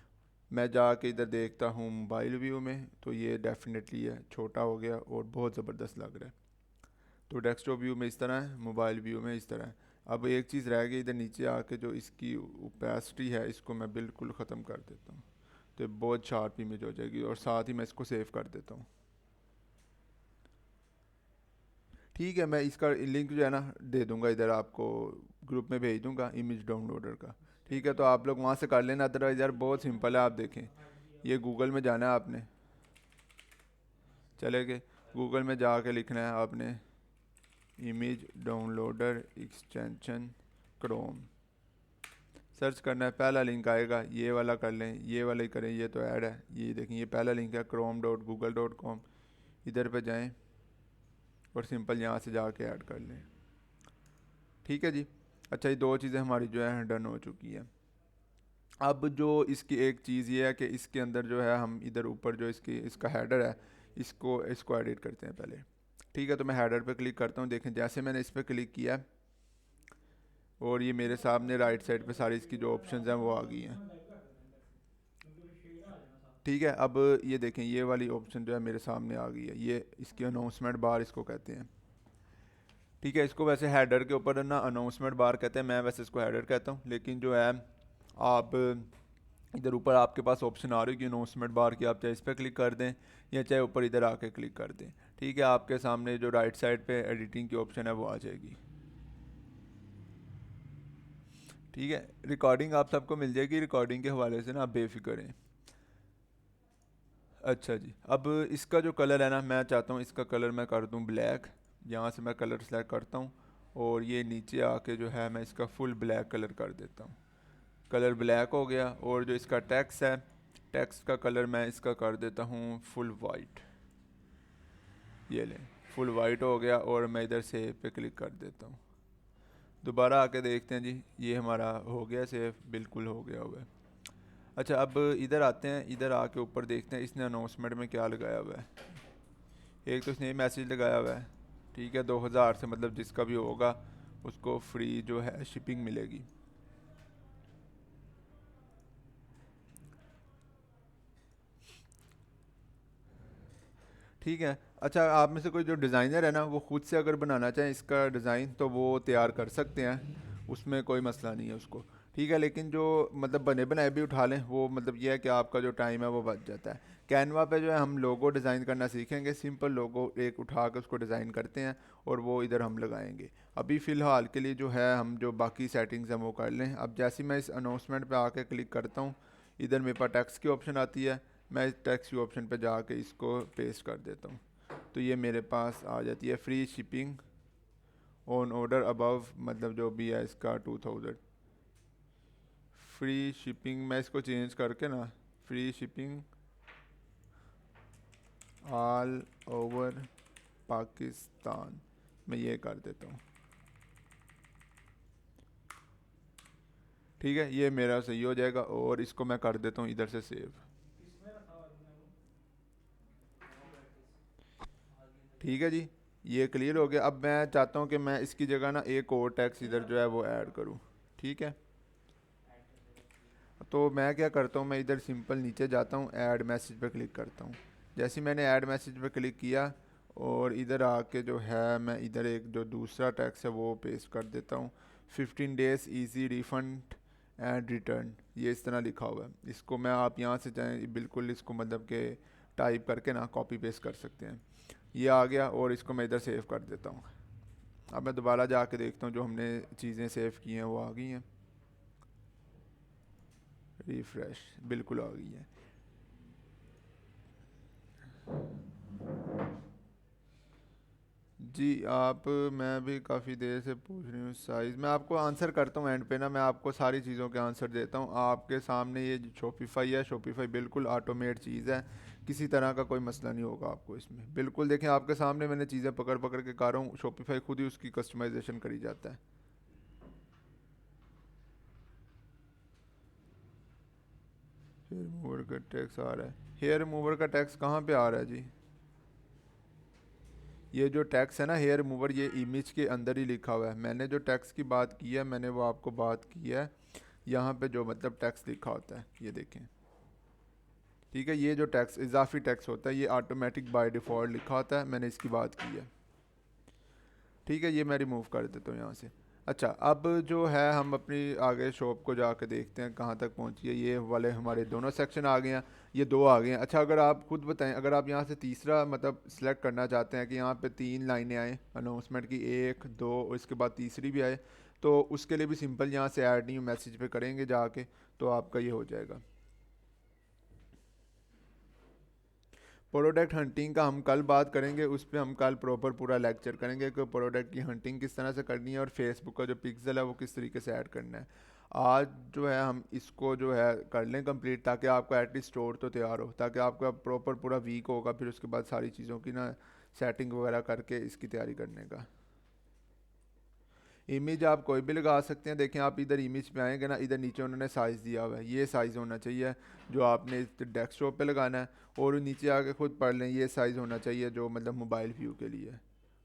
मैं जाके इधर देखता हूँ मोबाइल व्यू में तो ये डेफिनेटली है छोटा हो गया और बहुत ज़बरदस्त लग रहा है। तो डेस्कटॉप व्यू में इस तरह है, मोबाइल व्यू में इस तरह है। अब एक चीज़ रह गई, इधर नीचे आके जो इसकी ओपेसिटी है इसको मैं बिल्कुल ख़त्म कर देता हूँ, तो ये बहुत शार्प इमेज हो जाएगी, और साथ ही मैं इसको सेव कर देता हूँ। ठीक है, मैं इसका लिंक जो है ना दे दूँगा, इधर आपको ग्रुप में भेज दूँगा इमेज डाउनलोडर का। ठीक है, तो आप लोग वहाँ से कर लेना, अदरवाइज़ यार बहुत सिंपल है। आप देखें, ये गूगल में जाना है आपने, चले गए गूगल में जाके लिखना है आपने image downloader extension Chrome, search करना है, पहला लिंक आएगा, ये वाला कर लें, ये वाला ही करें, ये तो ऐड है, ये देखें ये पहला लिंक है chrome.google.com, इधर पे जाएं और सिंपल यहाँ से जाके ऐड कर लें। ठीक है जी। अच्छा, ये दो चीज़ें हमारी जो है डन हो चुकी है। अब जो इसकी एक चीज़ ये है कि इसके अंदर जो है हम इधर ऊपर जो इसकी इसका हेडर है इसको इसको एडिट करते हैं पहले। ठीक है, तो मैं हेडर पे क्लिक करता हूँ, देखें जैसे मैंने इस पर क्लिक किया और ये मेरे सामने राइट साइड पे सारी इसकी जो ऑप्शंस हैं वो आ गई हैं। ठीक है, अब ये देखें ये वाली ऑप्शन जो है मेरे सामने आ गई है, ये इसकी अनाउंसमेंट बार इसको कहते हैं। ठीक है, इसको वैसे हेडर के ऊपर ना अनाउंसमेंट बार कहते हैं, मैं वैसे इसको हेडर कहता हूँ, लेकिन जो है आप इधर ऊपर आपके पास ऑप्शन आ रही है कि अनाउंसमेंट बार की, आप चाहे इस पर क्लिक कर दें या चाहे ऊपर इधर आके क्लिक कर दें। ठीक है, आपके सामने जो राइट साइड पे एडिटिंग की ऑप्शन है वो आ जाएगी। ठीक है, रिकॉर्डिंग आप सबको मिल जाएगी, रिकॉर्डिंग के हवाले से ना आप बेफिक्र हैं। अच्छा जी, अब इसका जो कलर है ना, मैं चाहता हूँ इसका कलर मैं कर दूँ ब्लैक। यहाँ से मैं कलर सेलेक्ट करता हूँ और ये नीचे आके जो है मैं इसका फुल ब्लैक कलर कर देता हूँ। कलर ब्लैक हो गया। और जो इसका टेक्स्ट है, टेक्स्ट का कलर मैं इसका कर देता हूँ फुल वाइट। ये लें, फुल वाइट हो गया और मैं इधर सेव पे क्लिक कर देता हूँ। दोबारा आके देखते हैं जी, ये हमारा हो गया सेव, बिल्कुल हो गया हुआ है। अच्छा, अब इधर आते हैं, इधर आके ऊपर देखते हैं इसने अनाउंसमेंट में क्या लगाया हुआ है। एक तो इसने मैसेज लगाया हुआ है, ठीक है, 2000 से मतलब जिसका भी होगा उसको फ्री जो है शिपिंग मिलेगी। ठीक है। अच्छा, आप में से कोई जो डिज़ाइनर है ना, वो खुद से अगर बनाना चाहें इसका डिज़ाइन तो वो तैयार कर सकते हैं, उसमें कोई मसला नहीं है उसको। ठीक है, लेकिन जो मतलब बने बनाए भी उठा लें, वो मतलब ये है कि आपका जो टाइम है वो बच जाता है। कैनवा पे जो है हम लोगो डिज़ाइन करना सीखेंगे, सिंपल लोगो एक उठा के उसको डिज़ाइन करते हैं और वो इधर हम लगाएंगे। अभी फ़िलहाल के लिए जो है हम जो बाकी सेटिंग्स हैं वो कर लें। अब जैसे मैं इस अनाउंसमेंट पे आके क्लिक करता हूँ, इधर मेरे पास टैक्स की ऑप्शन आती है, मैं इस टैक्स की ऑप्शन पे जाके इसको पेस्ट कर देता हूँ, तो ये मेरे पास आ जाती है free shipping on order above, मतलब जो भी है इसका 2000 फ्री शिपिंग। मैं इसको चेंज करके ना free shipping all over Pakistan मैं ये कर देता हूँ। ठीक है, ये मेरा सही हो जाएगा और इसको मैं कर देता हूँ इधर से सेव। ठीक है जी, ये क्लियर हो गया। अब मैं चाहता हूँ कि मैं इसकी जगह ना एक और टैक्स इधर जो है वो ऐड करूँ। ठीक है, तो मैं क्या करता हूँ, मैं इधर सिंपल नीचे जाता हूँ, ऐड मैसेज पे क्लिक करता हूँ। जैसे ही मैंने ऐड मैसेज पे क्लिक किया और इधर आके जो है मैं इधर एक जो दूसरा टैक्स है वो पेस्ट कर देता हूँ, 15 days easy refund and return, ये इस तरह लिखा हुआ है। इसको मैं आप यहाँ से चाहें बिल्कुल इसको मतलब के टाइप करके ना कॉपी पेस्ट कर सकते हैं। ये आ गया और इसको मैं इधर सेव कर देता हूँ। अब मैं दोबारा जाके देखता हूँ जो हमने चीज़ें सेव की हैं वो आ गई हैं। रिफ़्रेश, बिल्कुल आ गई है। जी आप, मैं भी काफ़ी देर से पूछ रही हूँ साइज़, मैं आपको आंसर करता हूँ एंड पे ना, मैं आपको सारी चीज़ों के आंसर देता हूँ। आपके सामने ये शॉपिफाई है, शॉपिफाई बिल्कुल ऑटोमेट चीज़ है, किसी तरह का कोई मसला नहीं होगा आपको इसमें। बिल्कुल देखें, आपके सामने मैंने चीज़ें पकड़ पकड़ के कर रहा हूँ, शॉपिफाई खुद ही उसकी कस्टमाइजेशन करी जाता है। हेयर रिमूवर का टैक्स आ रहा है, हेयर रिमूवर का टैक्स कहाँ पे आ रहा है जी? ये जो टैक्स है ना हेयर रिमूवर, ये इमेज के अंदर ही लिखा हुआ है। मैंने जो टैक्स की बात की है मैंने वो आपको बात की है, यहाँ पे जो मतलब टैक्स लिखा होता है ये देखें। ठीक है, ये जो टैक्स इजाफी टैक्स होता है ये ऑटोमेटिक बाय डिफ़ॉल्ट लिखा होता है, मैंने इसकी बात की है। ठीक है, ये मैं रिमूव कर देता हूँ यहाँ से। अच्छा, अब जो है हम अपनी आगे शॉप को जाके देखते हैं कहाँ तक पहुँची है। ये वाले हमारे दोनों सेक्शन आ गए हैं, ये दो आ गए हैं। अच्छा, अगर आप खुद बताएं, अगर आप यहाँ से तीसरा मतलब सेलेक्ट करना चाहते हैं कि यहाँ पे 3 लाइनें आए अनाउंसमेंट की, एक दो और इसके बाद तीसरी भी आए, तो उसके लिए भी सिंपल यहाँ से ऐड न्यू मैसेज पे करेंगे जाके, तो आपका ये हो जाएगा। प्रोडक्ट हंटिंग का हम कल बात करेंगे, उस पर हम कल प्रॉपर पूरा लेक्चर करेंगे कि प्रोडक्ट की हंटिंग किस तरह से करनी है और फेसबुक का जो पिक्सल है वो किस तरीके से ऐड करना है। आज जो है हम इसको जो है कर लें कंप्लीट, ताकि आपका एटलीस्ट स्टोर तो तैयार हो, ताकि आपका प्रॉपर पूरा वीक होगा फिर उसके बाद सारी चीज़ों की ना सेटिंग वगैरह करके इसकी तैयारी करने का। इमेज आप कोई भी लगा सकते हैं। देखें, आप इधर इमेज पे आएंगे ना, इधर नीचे उन्होंने साइज़ दिया हुआ है, ये साइज़ होना चाहिए जो आपने डेस्कटॉप पे लगाना है, और नीचे आके खुद पढ़ लें, ये साइज़ होना चाहिए जो मतलब मोबाइल व्यू के लिए है।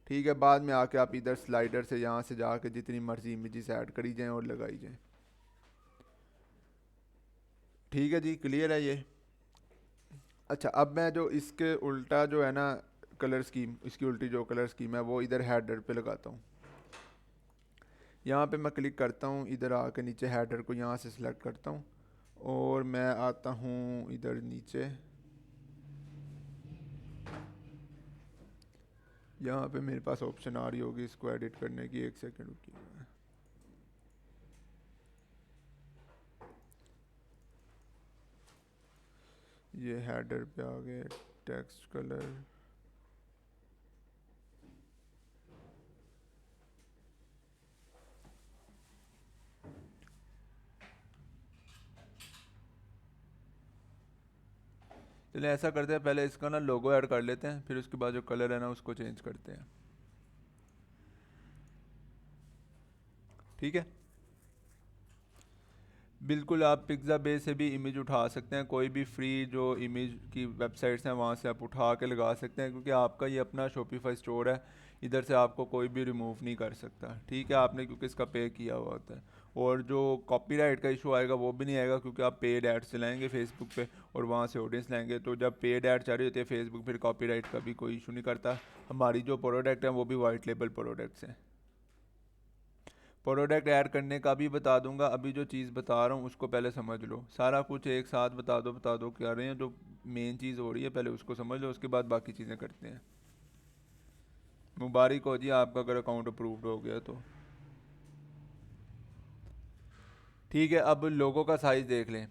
ठीक है, बाद में आके आप इधर स्लाइडर से यहाँ से जाके जितनी मर्जी इमेजेस ऐड करी जाएँ और लगाई जाएँ। ठीक है जी, क्लियर है ये। अच्छा, अब मैं जो इसके उल्टा जो है ना कलर स्कीम, इसकी उल्टी जो कलर स्कीम है वो इधर हेडर पे लगाता हूँ। यहाँ पे मैं क्लिक करता हूँ, इधर आके नीचे हेडर को यहाँ से सिलेक्ट करता हूँ और मैं आता हूँ इधर नीचे। यहाँ पे मेरे पास ऑप्शन आ रही होगी इसको एडिट करने की, एक सेकंड रुकिए। ये हेडर पे आ गए, टेक्स्ट कलर, चलिए ऐसा करते हैं, पहले इसका ना लोगो ऐड कर लेते हैं, फिर उसके बाद जो कलर है ना उसको चेंज करते हैं। ठीक है, बिल्कुल आप पिक्साबेस से भी इमेज उठा सकते हैं, कोई भी फ्री जो इमेज की वेबसाइट्स हैं वहाँ से आप उठा के लगा सकते हैं, क्योंकि आपका ये अपना शॉपिफाई स्टोर है, इधर से आपको कोई भी रिमूव नहीं कर सकता। ठीक है, आपने क्योंकि इसका पे किया हुआ होता है। और जो कॉपीराइट का इशू आएगा वो भी नहीं आएगा, क्योंकि आप पेड एड्स चलाएंगे फेसबुक पे और वहाँ से ऑडियंस लाएंगे, तो जब पेड ऐड चल रही होती है फेसबुक, फिर कॉपीराइट का भी कोई इशू नहीं करता। हमारी जो प्रोडक्ट है वो भी वाइट लेबल प्रोडक्ट्स हैं। प्रोडक्ट ऐड करने का भी बता दूंगा, अभी जो चीज़ बता रहा हूँ उसको पहले समझ लो। सारा कुछ एक साथ बता दो क्या रहे हैं, जो मेन चीज़ हो रही है पहले उसको समझ लो, उसके बाद बाकी चीज़ें करते हैं। मुबारक हो जी आपका अगर अकाउंट अप्रूव्ड हो गया तो। ठीक है, अब लोगों का साइज़ देख लें,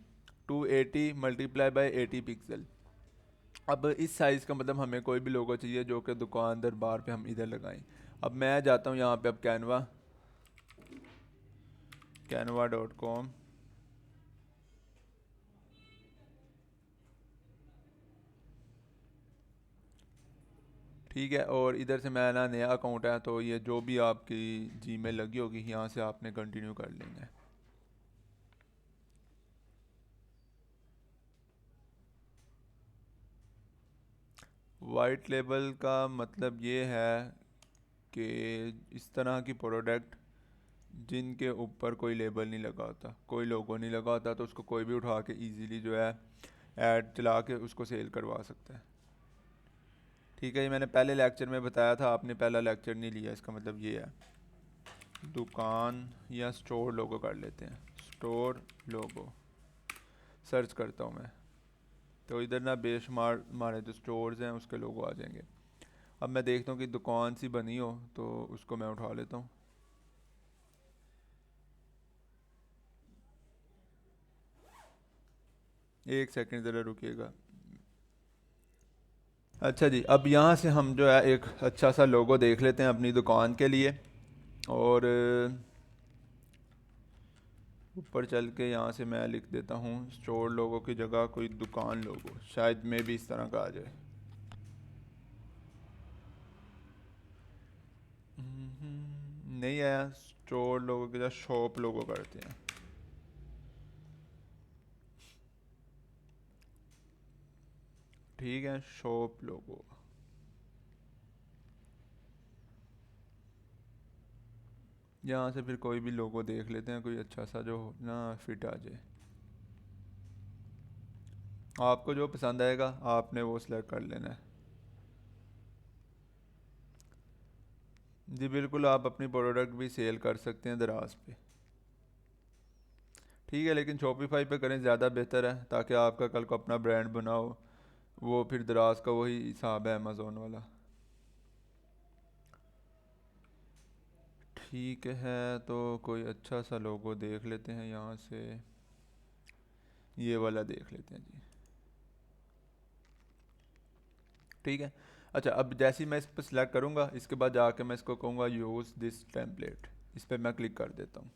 280 मल्टीप्लाई बाई 80 पिक्सल। अब इस साइज़ का मतलब हमें कोई भी लोगो चाहिए जो कि दुकान दरबार पे हम इधर लगाएं। अब मैं जाता हूँ यहाँ पे, अब canva.com। ठीक है, और इधर से मेरा नया अकाउंट है, तो ये जो भी आपकी जीमेल लगी होगी यहाँ से आपने कंटिन्यू कर लेना है। वाइट लेबल का मतलब ये है कि इस तरह की प्रोडक्ट जिनके ऊपर कोई लेबल नहीं लगा होता, कोई लोगो नहीं लगा होता, तो उसको कोई भी उठा के इजीली जो है ऐड चला के उसको सेल करवा सकता है। ठीक है, ये मैंने पहले लेक्चर में बताया था, आपने पहला लेक्चर नहीं लिया, इसका मतलब ये है। दुकान या स्टोर लोगो कर लेते हैं, स्टोर लोगो सर्च करता हूँ मैं, तो इधर ना बेशुमार हमारे जो स्टोर्स हैं उसके लोगो आ जाएंगे। अब मैं देखता हूँ कि दुकान सी बनी हो तो उसको मैं उठा लेता हूँ। एक सेकंड ज़रा रुकिएगा। अच्छा जी, अब यहाँ से हम जो है एक अच्छा सा लोगो देख लेते हैं अपनी दुकान के लिए, और ऊपर चल के यहाँ से मैं लिख देता हूँ स्टोर लोगो की जगह कोई दुकान लोगो, शायद में भी इस तरह का आ जाए। नहीं आया, स्टोर लोगो की जगह शॉप लोगो करते हैं। ठीक है, शॉप लोगो। यहाँ से फिर कोई भी लोगो देख लेते हैं, कोई अच्छा सा जो ना फिट आ जाए। आपको जो पसंद आएगा आपने वो सिलेक्ट कर लेना है। जी बिल्कुल, आप अपनी प्रोडक्ट भी सेल कर सकते हैं दराज पे। ठीक है, लेकिन शॉपिफाई पे करें ज़्यादा बेहतर है, ताकि आपका कल को अपना ब्रांड बनाओ, वो फिर दराज का वही हिसाब है अमेज़ोन वाला। ठीक है, तो कोई अच्छा सा लोगो देख लेते हैं यहाँ से, ये वाला देख लेते हैं जी। ठीक है, अच्छा अब जैसे ही मैं इस पर सिलेक्ट करूँगा, इसके बाद जाके मैं इसको कहूँगा यूज़ दिस टेम्पलेट, इस पर मैं क्लिक कर देता हूँ।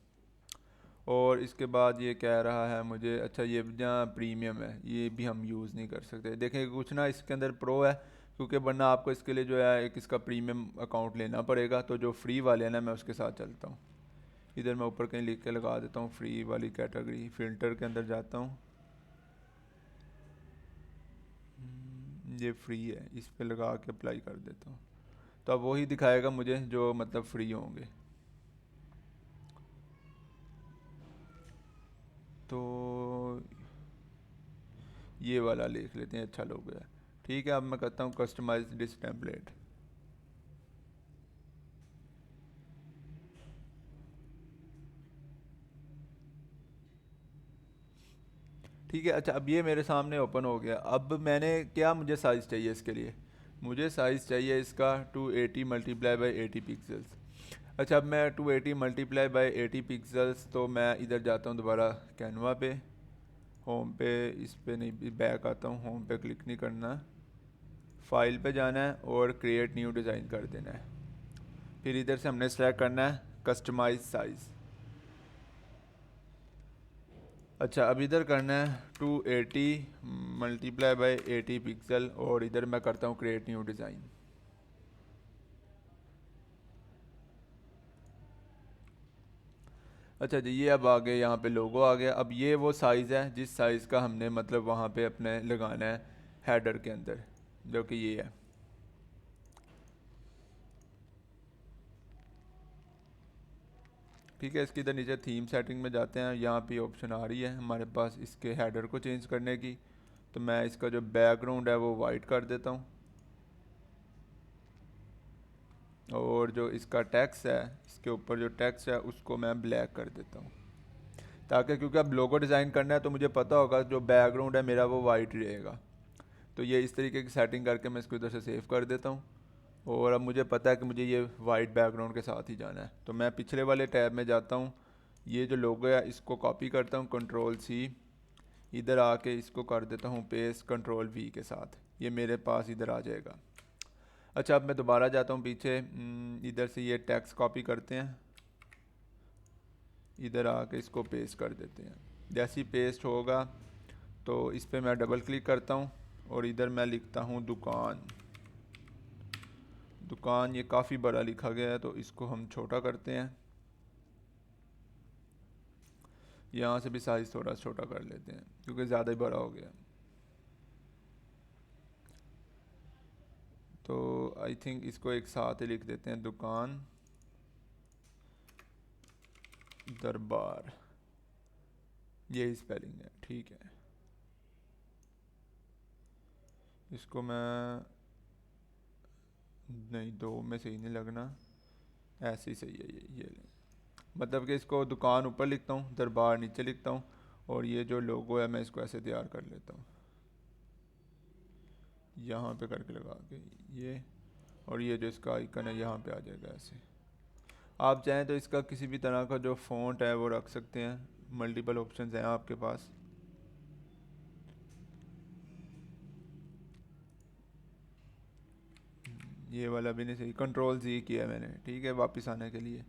और इसके बाद ये कह रहा है मुझे, अच्छा ये जहाँ प्रीमियम है ये भी हम यूज़ नहीं कर सकते। देखें कुछ ना इसके अंदर प्रो है, क्योंकि वरना आपको इसके लिए जो है एक इसका प्रीमियम अकाउंट लेना पड़ेगा, तो जो फ्री वाले हैं ना मैं उसके साथ चलता हूँ। इधर मैं ऊपर कहीं लिख के लगा देता हूँ फ्री वाली कैटेगरी, फ़िल्टर के अंदर जाता हूँ, ये फ्री है, इस पे लगा के अप्लाई कर देता हूँ, तो अब वही दिखाएगा मुझे जो मतलब फ्री होंगे। तो ये वाला लिख लेते हैं, अच्छा लोग है। ठीक है, अब मैं करता हूँ कस्टमाइज दिस टेम्पलेट। ठीक है। अच्छा, अब ये मेरे सामने ओपन हो गया। अब मैंने क्या, मुझे साइज़ चाहिए इसके लिए, मुझे साइज़ चाहिए इसका 280 मल्टीप्लाई बाई 80 पिक्सल्स। अच्छा, अब मैं 280 मल्टीप्लाई बाई 80 पिक्सल्स, तो मैं इधर जाता हूँ दोबारा कैनवा पे, होम पे, इस पे नहीं, बैक आता हूँ, होम पे क्लिक नहीं करना, फाइल पे जाना है और क्रिएट न्यू डिज़ाइन कर देना है। फिर इधर से हमने सेलेक्ट करना है कस्टमाइज साइज़। अच्छा, अब इधर करना है 280 मल्टीप्लाई बाई 80 पिक्सल और इधर मैं करता हूँ क्रिएट न्यू डिज़ाइन। अच्छा जी, ये अब आगे यहाँ पे लोगो आ गया। अब ये वो साइज़ है जिस साइज़ का हमने मतलब वहाँ पे अपने लगाना है हेडर के अंदर, जो कि ये है। ठीक है, इसके इधर नीचे थीम सेटिंग में जाते हैं, यहाँ पे ऑप्शन आ रही है हमारे पास इसके हेडर को चेंज करने की। तो मैं इसका जो बैकग्राउंड है वो वाइट कर देता हूँ और जो इसका टेक्स्ट है, इसके ऊपर जो टेक्स्ट है उसको मैं ब्लैक कर देता हूँ, ताकि क्योंकि अब लोगो डिज़ाइन करना है तो मुझे पता होगा जो बैकग्राउंड है मेरा वो वाइट रहेगा। तो ये इस तरीके की सेटिंग करके मैं इसको इधर से सेव कर देता हूँ। और अब मुझे पता है कि मुझे ये वाइट बैकग्राउंड के साथ ही जाना है, तो मैं पिछले वाले टैब में जाता हूँ, ये जो लोगो है इसको कॉपी करता हूँ, कंट्रोल सी, इधर आके इसको कर देता हूँ पेस्ट कंट्रोल वी के साथ, ये मेरे पास इधर आ जाएगा। अच्छा, अब मैं दोबारा जाता हूँ पीछे, इधर से ये टेक्स्ट कॉपी करते हैं, इधर आके इसको पेस्ट कर देते हैं। जैसे ही पेस्ट होगा तो इस पर मैं डबल क्लिक करता हूँ और इधर मैं लिखता हूँ दुकान। दुकान ये काफ़ी बड़ा लिखा गया है तो इसको हम छोटा करते हैं, यहाँ से भी साइज़ थोड़ा छोटा कर लेते हैं क्योंकि ज़्यादा ही बड़ा हो गया। तो आई थिंक इसको एक साथ ही लिख देते हैं, दुकान दरबार, यही स्पेलिंग है। ठीक है, इसको मैं, नहीं दो में सही नहीं लगना, ऐसे ही सही है ये मतलब कि इसको दुकान ऊपर लिखता हूँ, दरबार नीचे लिखता हूँ और ये जो लोगो है मैं इसको ऐसे तैयार कर लेता हूँ, यहाँ पे करके लगा के ये, और ये जो इसका आइकन है यहाँ पे आ जाएगा ऐसे। आप चाहें तो इसका किसी भी तरह का जो फ़ॉन्ट है वो रख सकते हैं, मल्टीपल ऑप्शंस हैं आपके पास। ये वाला भी नहीं सही, कंट्रोल जी किया मैंने, ठीक है, वापस आने के लिए।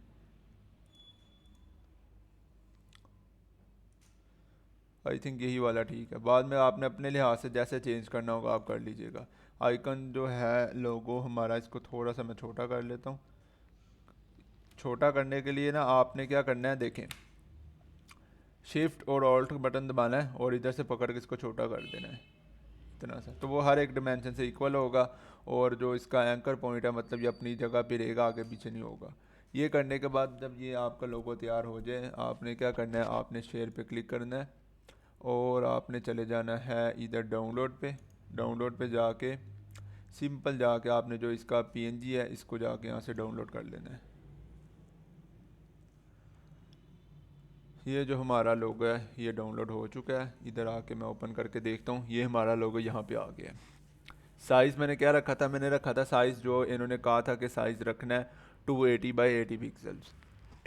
आई थिंक यही वाला ठीक है, बाद में आपने अपने लिहाज से जैसे चेंज करना होगा आप कर लीजिएगा। आइकन जो है लोगो हमारा, इसको थोड़ा सा मैं छोटा कर लेता हूँ। छोटा करने के लिए ना आपने क्या करना है, देखें, शिफ्ट और ऑल्ट बटन दबाना है और इधर से पकड़ के इसको छोटा कर देना है इतना सा, तो वो हर एक डिमेंशन से इक्वल होगा। और जो इसका एंकर पॉइंट है मतलब ये अपनी जगह पे रहेगा, आगे पीछे नहीं होगा। ये करने के बाद जब ये आपका लोगो तैयार हो जाए, आपने क्या करना है, आपने शेयर पे क्लिक करना है और आपने चले जाना है इधर डाउनलोड पे। डाउनलोड पे जाके सिंपल जाके आपने जो इसका पीएनजी है इसको जाके यहाँ से डाउनलोड कर लेना है। ये जो हमारा लोगो है ये डाउनलोड हो चुका है, इधर आके मैं ओपन करके देखता हूँ, ये हमारा लोगो यहाँ पे आ गया है। साइज़ मैंने क्या रखा था, मैंने रखा था साइज़ जो इन्होंने कहा था कि साइज़ रखना है 280 बाई 80 पिक्सल्स।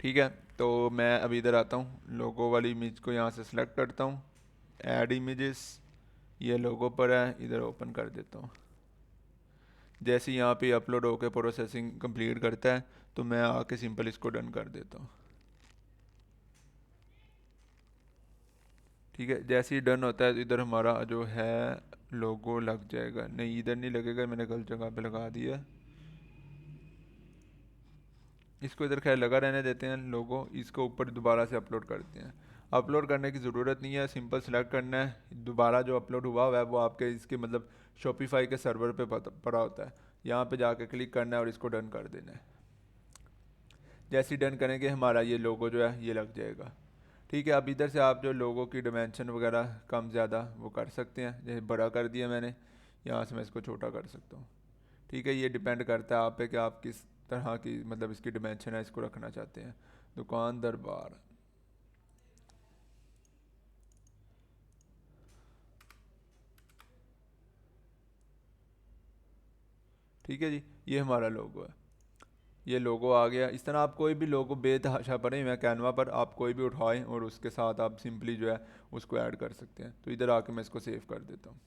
ठीक है, तो मैं अभी इधर आता हूँ, लोगो वाली इमेज को यहाँ से सिलेक्ट करता हूँ, ऐड इमेजेस, ये लोगो पर है, इधर ओपन कर देता हूँ। जैसे यहाँ पे अपलोड होकर प्रोसेसिंग कंप्लीट करता है तो मैं आके सिंपल इसको डन कर देता हूँ। ठीक है, जैसे ही डन होता है तो इधर हमारा जो है लोगो लग जाएगा। नहीं, इधर नहीं लगेगा, मैंने गलत जगह पे लगा दिया, इसको इधर खैर लगा रहने देते हैं लोगो, इसको ऊपर दोबारा से अपलोड करते हैं। अपलोड करने की ज़रूरत नहीं है, सिंपल सेलेक्ट करना है, दोबारा जो अपलोड हुआ है वो आपके इसके मतलब शॉपिफाई के सर्वर पे पड़ा होता है, यहाँ पे जाके क्लिक करना है और इसको डन कर देना है। जैसे ही डन करेंगे हमारा ये लोगो जो है ये लग जाएगा। ठीक है, अब इधर से आप जो लोगों की डिमेंशन वगैरह कम ज़्यादा वो कर सकते हैं, जैसे बड़ा कर दिया मैंने, यहाँ से मैं इसको छोटा कर सकता हूँ। ठीक है, ये डिपेंड करता है आप पे कि आप किस तरह की मतलब इसकी डिमेंशन है इसको रखना चाहते हैं। दुकान दरबार, ठीक है जी, ये हमारा लोगो है, ये लोगो आ गया। इस तरह आप कोई भी लोगो बेतहाशा पड़े मैं कैनवा पर आप कोई भी उठाएं और उसके साथ आप सिंपली जो है उसको ऐड कर सकते हैं। तो इधर आके मैं इसको सेव कर देता हूँ।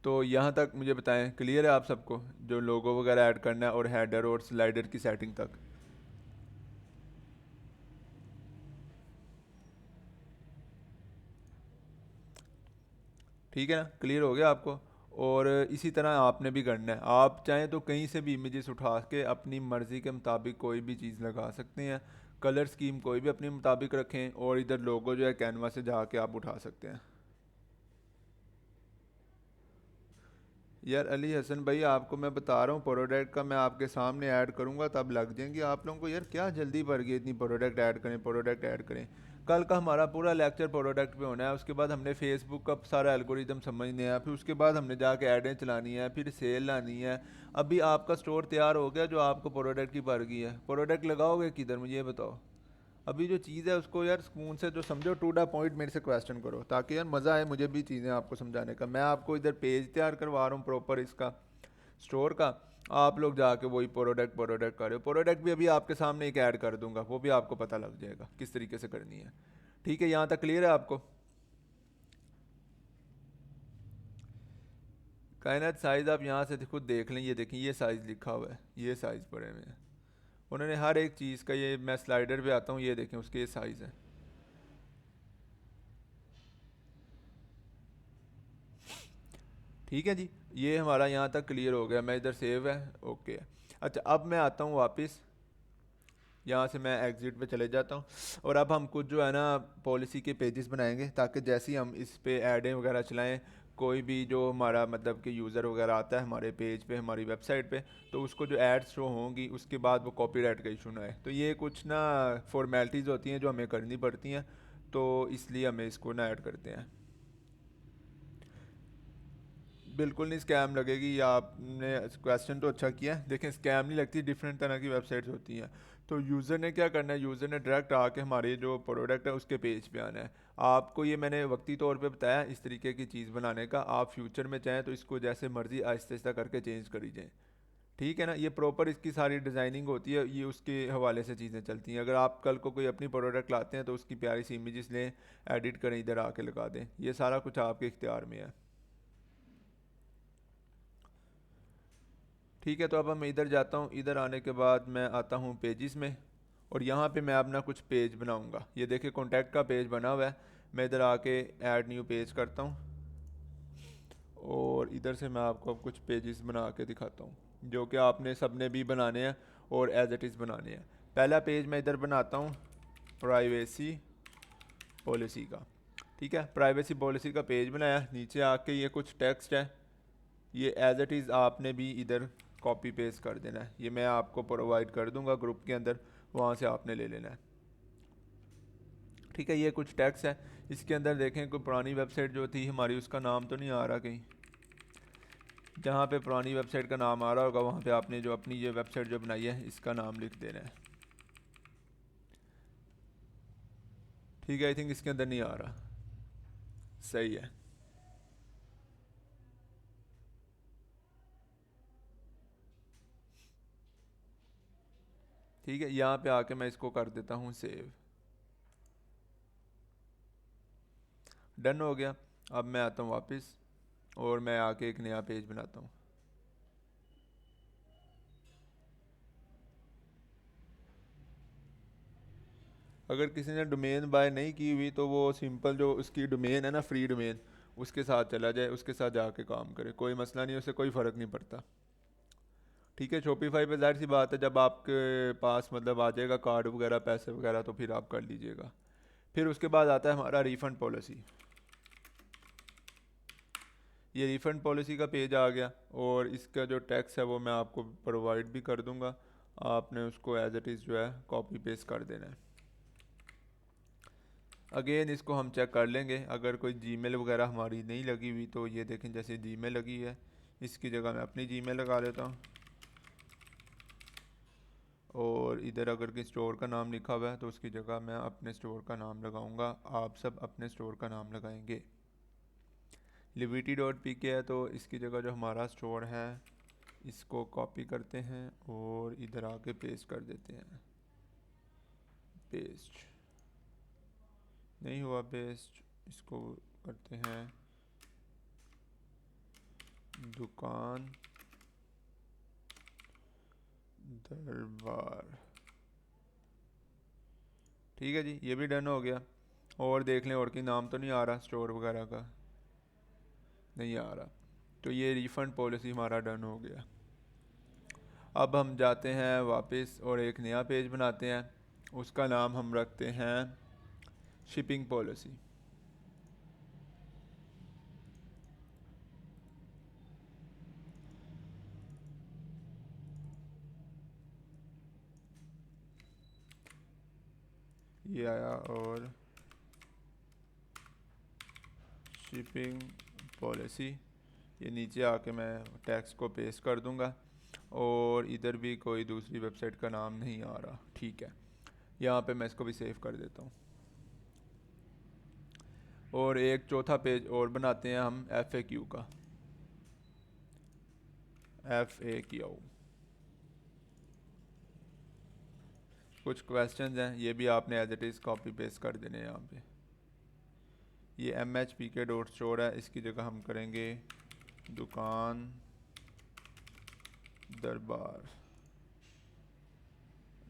तो यहाँ तक मुझे बताएं क्लियर है आप सबको, जो लोगो वगैरह ऐड करना है और हेडर और स्लाइडर की सेटिंग तक? ठीक है ना, क्लियर हो गया आपको? और इसी तरह आपने भी करना है, आप चाहें तो कहीं से भी इमेजेस उठा के अपनी मर्ज़ी के मुताबिक कोई भी चीज़ लगा सकते हैं। कलर स्कीम कोई भी अपने मुताबिक रखें और इधर लोगो जो है कैनवा से जाके आप उठा सकते हैं। यार अली हसन भाई, आपको मैं बता रहा हूँ प्रोडक्ट का मैं आपके सामने ऐड करूँगा तब लग जाएंगे आप लोगों को। यार क्या जल्दी पड़ गई इतनी, प्रोडक्ट ऐड करें प्रोडक्ट ऐड करें। कल का हमारा पूरा लेक्चर प्रोडक्ट पे होना है, उसके बाद हमने फेसबुक का सारा एल्गोरिदम समझने हैं, फिर उसके बाद हमने जाके ऐडें चलानी है, फिर सेल लानी है। अभी आपका स्टोर तैयार हो गया जो आपको प्रोडक्ट की पड़ गई है, प्रोडक्ट लगाओगे किधर मुझे ये बताओ। अभी जो चीज़ है उसको यार सुकून से जो समझो, टू द पॉइंट मेरे से क्वेश्चन करो ताकि यार मज़ा आए मुझे भी चीज़ें आपको समझाने का। मैं आपको इधर पेज तैयार करवा रहा हूँ प्रॉपर इसका स्टोर का, आप लोग जाके वही प्रोडक्ट प्रोडक्ट कर रहे हो। प्रोडक्ट भी अभी आपके सामने एक ऐड कर दूंगा, वो भी आपको पता लग जाएगा किस तरीके से करनी है। ठीक है, यहाँ तक क्लियर है आपको? कायनात साइज़ आप यहाँ से खुद देख लें, ये देखें ये साइज़ लिखा हुआ है, ये साइज़ पड़े हुए हैं उन्होंने हर एक चीज़ का। ये मैं स्लाइडर पे आता हूँ, ये देखें उसके ये साइज़ है। ठीक है जी, ये हमारा यहाँ तक क्लियर हो गया, मैं इधर सेव है, ओके। अच्छा अब मैं आता हूँ वापस, यहाँ से मैं एग्ज़िट पे चले जाता हूँ और अब हम कुछ जो है ना पॉलिसी के पेजेस बनाएंगे ताकि जैसे ही हम इस पे एडें वगैरह चलाएं, कोई भी जो हमारा मतलब कि यूज़र वगैरह आता है हमारे पेज पे हमारी वेबसाइट पे, तो उसको जो एड्स शो होंगी उसके बाद वो कॉपीराइट का इशू ना आए। तो ये कुछ ना फॉर्मेलिटीज़ होती हैं जो हमें करनी पड़ती हैं, तो इसलिए हमें इसको ना ऐड करते हैं। बिल्कुल नहीं स्कैम लगेगी, या आपने क्वेश्चन तो अच्छा किया है। देखें स्कैम नहीं लगती, डिफरेंट तरह की वेबसाइट्स होती हैं। तो यूज़र ने क्या करना है, यूज़र ने डायरेक्ट आके हमारे जो प्रोडक्ट है उसके पेज पे आना है। आपको ये मैंने वक्ती तौर पे बताया इस तरीके की चीज़ बनाने का, आप फ्यूचर में चाहें तो इसको जैसे मर्ज़ी आहिस्ता आहिस्ता करके चेंज करी जाए। ठीक है ना, ये प्रॉपर इसकी सारी डिज़ाइनिंग होती है, ये उसके हवाले से चीज़ें चलती हैं। अगर आप कल को कोई अपनी प्रोडक्ट लाते हैं तो उसकी प्यारी सी इमेजेस लें, एडिट करें, इधर आके लगा दें, ये सारा कुछ आपके इख्तियार में है। ठीक है, तो अब मैं इधर जाता हूँ, इधर आने के बाद मैं आता हूँ पेजेस में और यहाँ पे मैं अपना कुछ पेज बनाऊँगा। ये देखिए कॉन्टैक्ट का पेज बना हुआ है, मैं इधर आके ऐड न्यू पेज करता हूँ और इधर से मैं आपको अब कुछ पेजेस बना के दिखाता हूँ जो कि आपने सबने भी बनाने हैं और एज इट इज़ बनाने हैं। पहला पेज मैं इधर बनाता हूँ प्राइवेसी पॉलिसी का। ठीक है, प्राइवेसी पॉलिसी का पेज बनाया, नीचे आके ये कुछ टेक्स्ट है, ये एज इट इज़ आपने भी इधर कॉपी पेस्ट कर देना है। ये मैं आपको प्रोवाइड कर दूंगा ग्रुप के अंदर, वहाँ से आपने ले लेना है। ठीक है, ये कुछ टैक्स है, इसके अंदर देखें कोई पुरानी वेबसाइट जो थी हमारी उसका नाम तो नहीं आ रहा कहीं। जहाँ पे पुरानी वेबसाइट का नाम आ रहा होगा वहाँ पे आपने जो अपनी ये वेबसाइट जो बनाई है इसका नाम लिख देना है। ठीक है, आई थिंक इसके अंदर नहीं आ रहा, सही है। ठीक है, यहाँ पे आके मैं इसको कर देता हूँ सेव, डन हो गया। अब मैं आता हूँ वापस और मैं आके एक नया पेज बनाता हूँ। अगर किसी ने डोमेन बाय नहीं की हुई तो वो सिंपल जो उसकी डोमेन है ना, फ्री डोमेन, उसके साथ चला जाए, उसके साथ जाके काम करे, कोई मसला नहीं, उससे कोई फ़र्क नहीं पड़ता। ठीक है, शॉपिफाई पे जाहिर सी बात है जब आपके पास मतलब आ जाएगा कार्ड वगैरह पैसे वगैरह तो फिर आप कर लीजिएगा। फिर उसके बाद आता है हमारा रिफ़ंड पॉलिसी। ये रिफ़ंड पॉलिसी का पेज आ गया और इसका जो टैक्स है वो मैं आपको प्रोवाइड भी कर दूंगा, आपने उसको एज इट इज़ जो है कॉपी पेस्ट कर देना है। अगेन इसको हम चेक कर लेंगे, अगर कोई जीमेल वगैरह हमारी नहीं लगी हुई तो ये देखें जैसे जीमेल लगी है, इसकी जगह मैं अपनी जीमेल लगा लेता हूँ। और इधर अगर कि स्टोर का नाम लिखा हुआ है तो उसकी जगह मैं अपने स्टोर का नाम लगाऊंगा, आप सब अपने स्टोर का नाम लगाएंगे। लिविटी डॉट पी के है, तो इसकी जगह जो हमारा स्टोर है इसको कॉपी करते हैं और इधर आके पेस्ट कर देते हैं। पेस्ट नहीं हुआ पेस्ट, इसको करते हैं दुकान दरबार। ठीक है जी, ये भी डन हो गया। और देख लें और कोई नाम तो नहीं आ रहा स्टोर वगैरह का, नहीं आ रहा। तो ये रिफ़ंड पॉलिसी हमारा डन हो गया। अब हम जाते हैं वापस और एक नया पेज बनाते हैं, उसका नाम हम रखते हैं शिपिंग पॉलिसी। ये आया और शिपिंग पॉलिसी, ये नीचे आके मैं टेक्स्ट को पेस्ट कर दूंगा और इधर भी कोई दूसरी वेबसाइट का नाम नहीं आ रहा। ठीक है, यहाँ पे मैं इसको भी सेव कर देता हूँ। और एक चौथा पेज और बनाते हैं हम FAQ का। FAQ कुछ क्वेश्चंस हैं, ये भी आपने as it is copy paste कर देने हैं यहाँ पे। ये MHPK.store है, इसकी जगह हम करेंगे दुकान दरबार।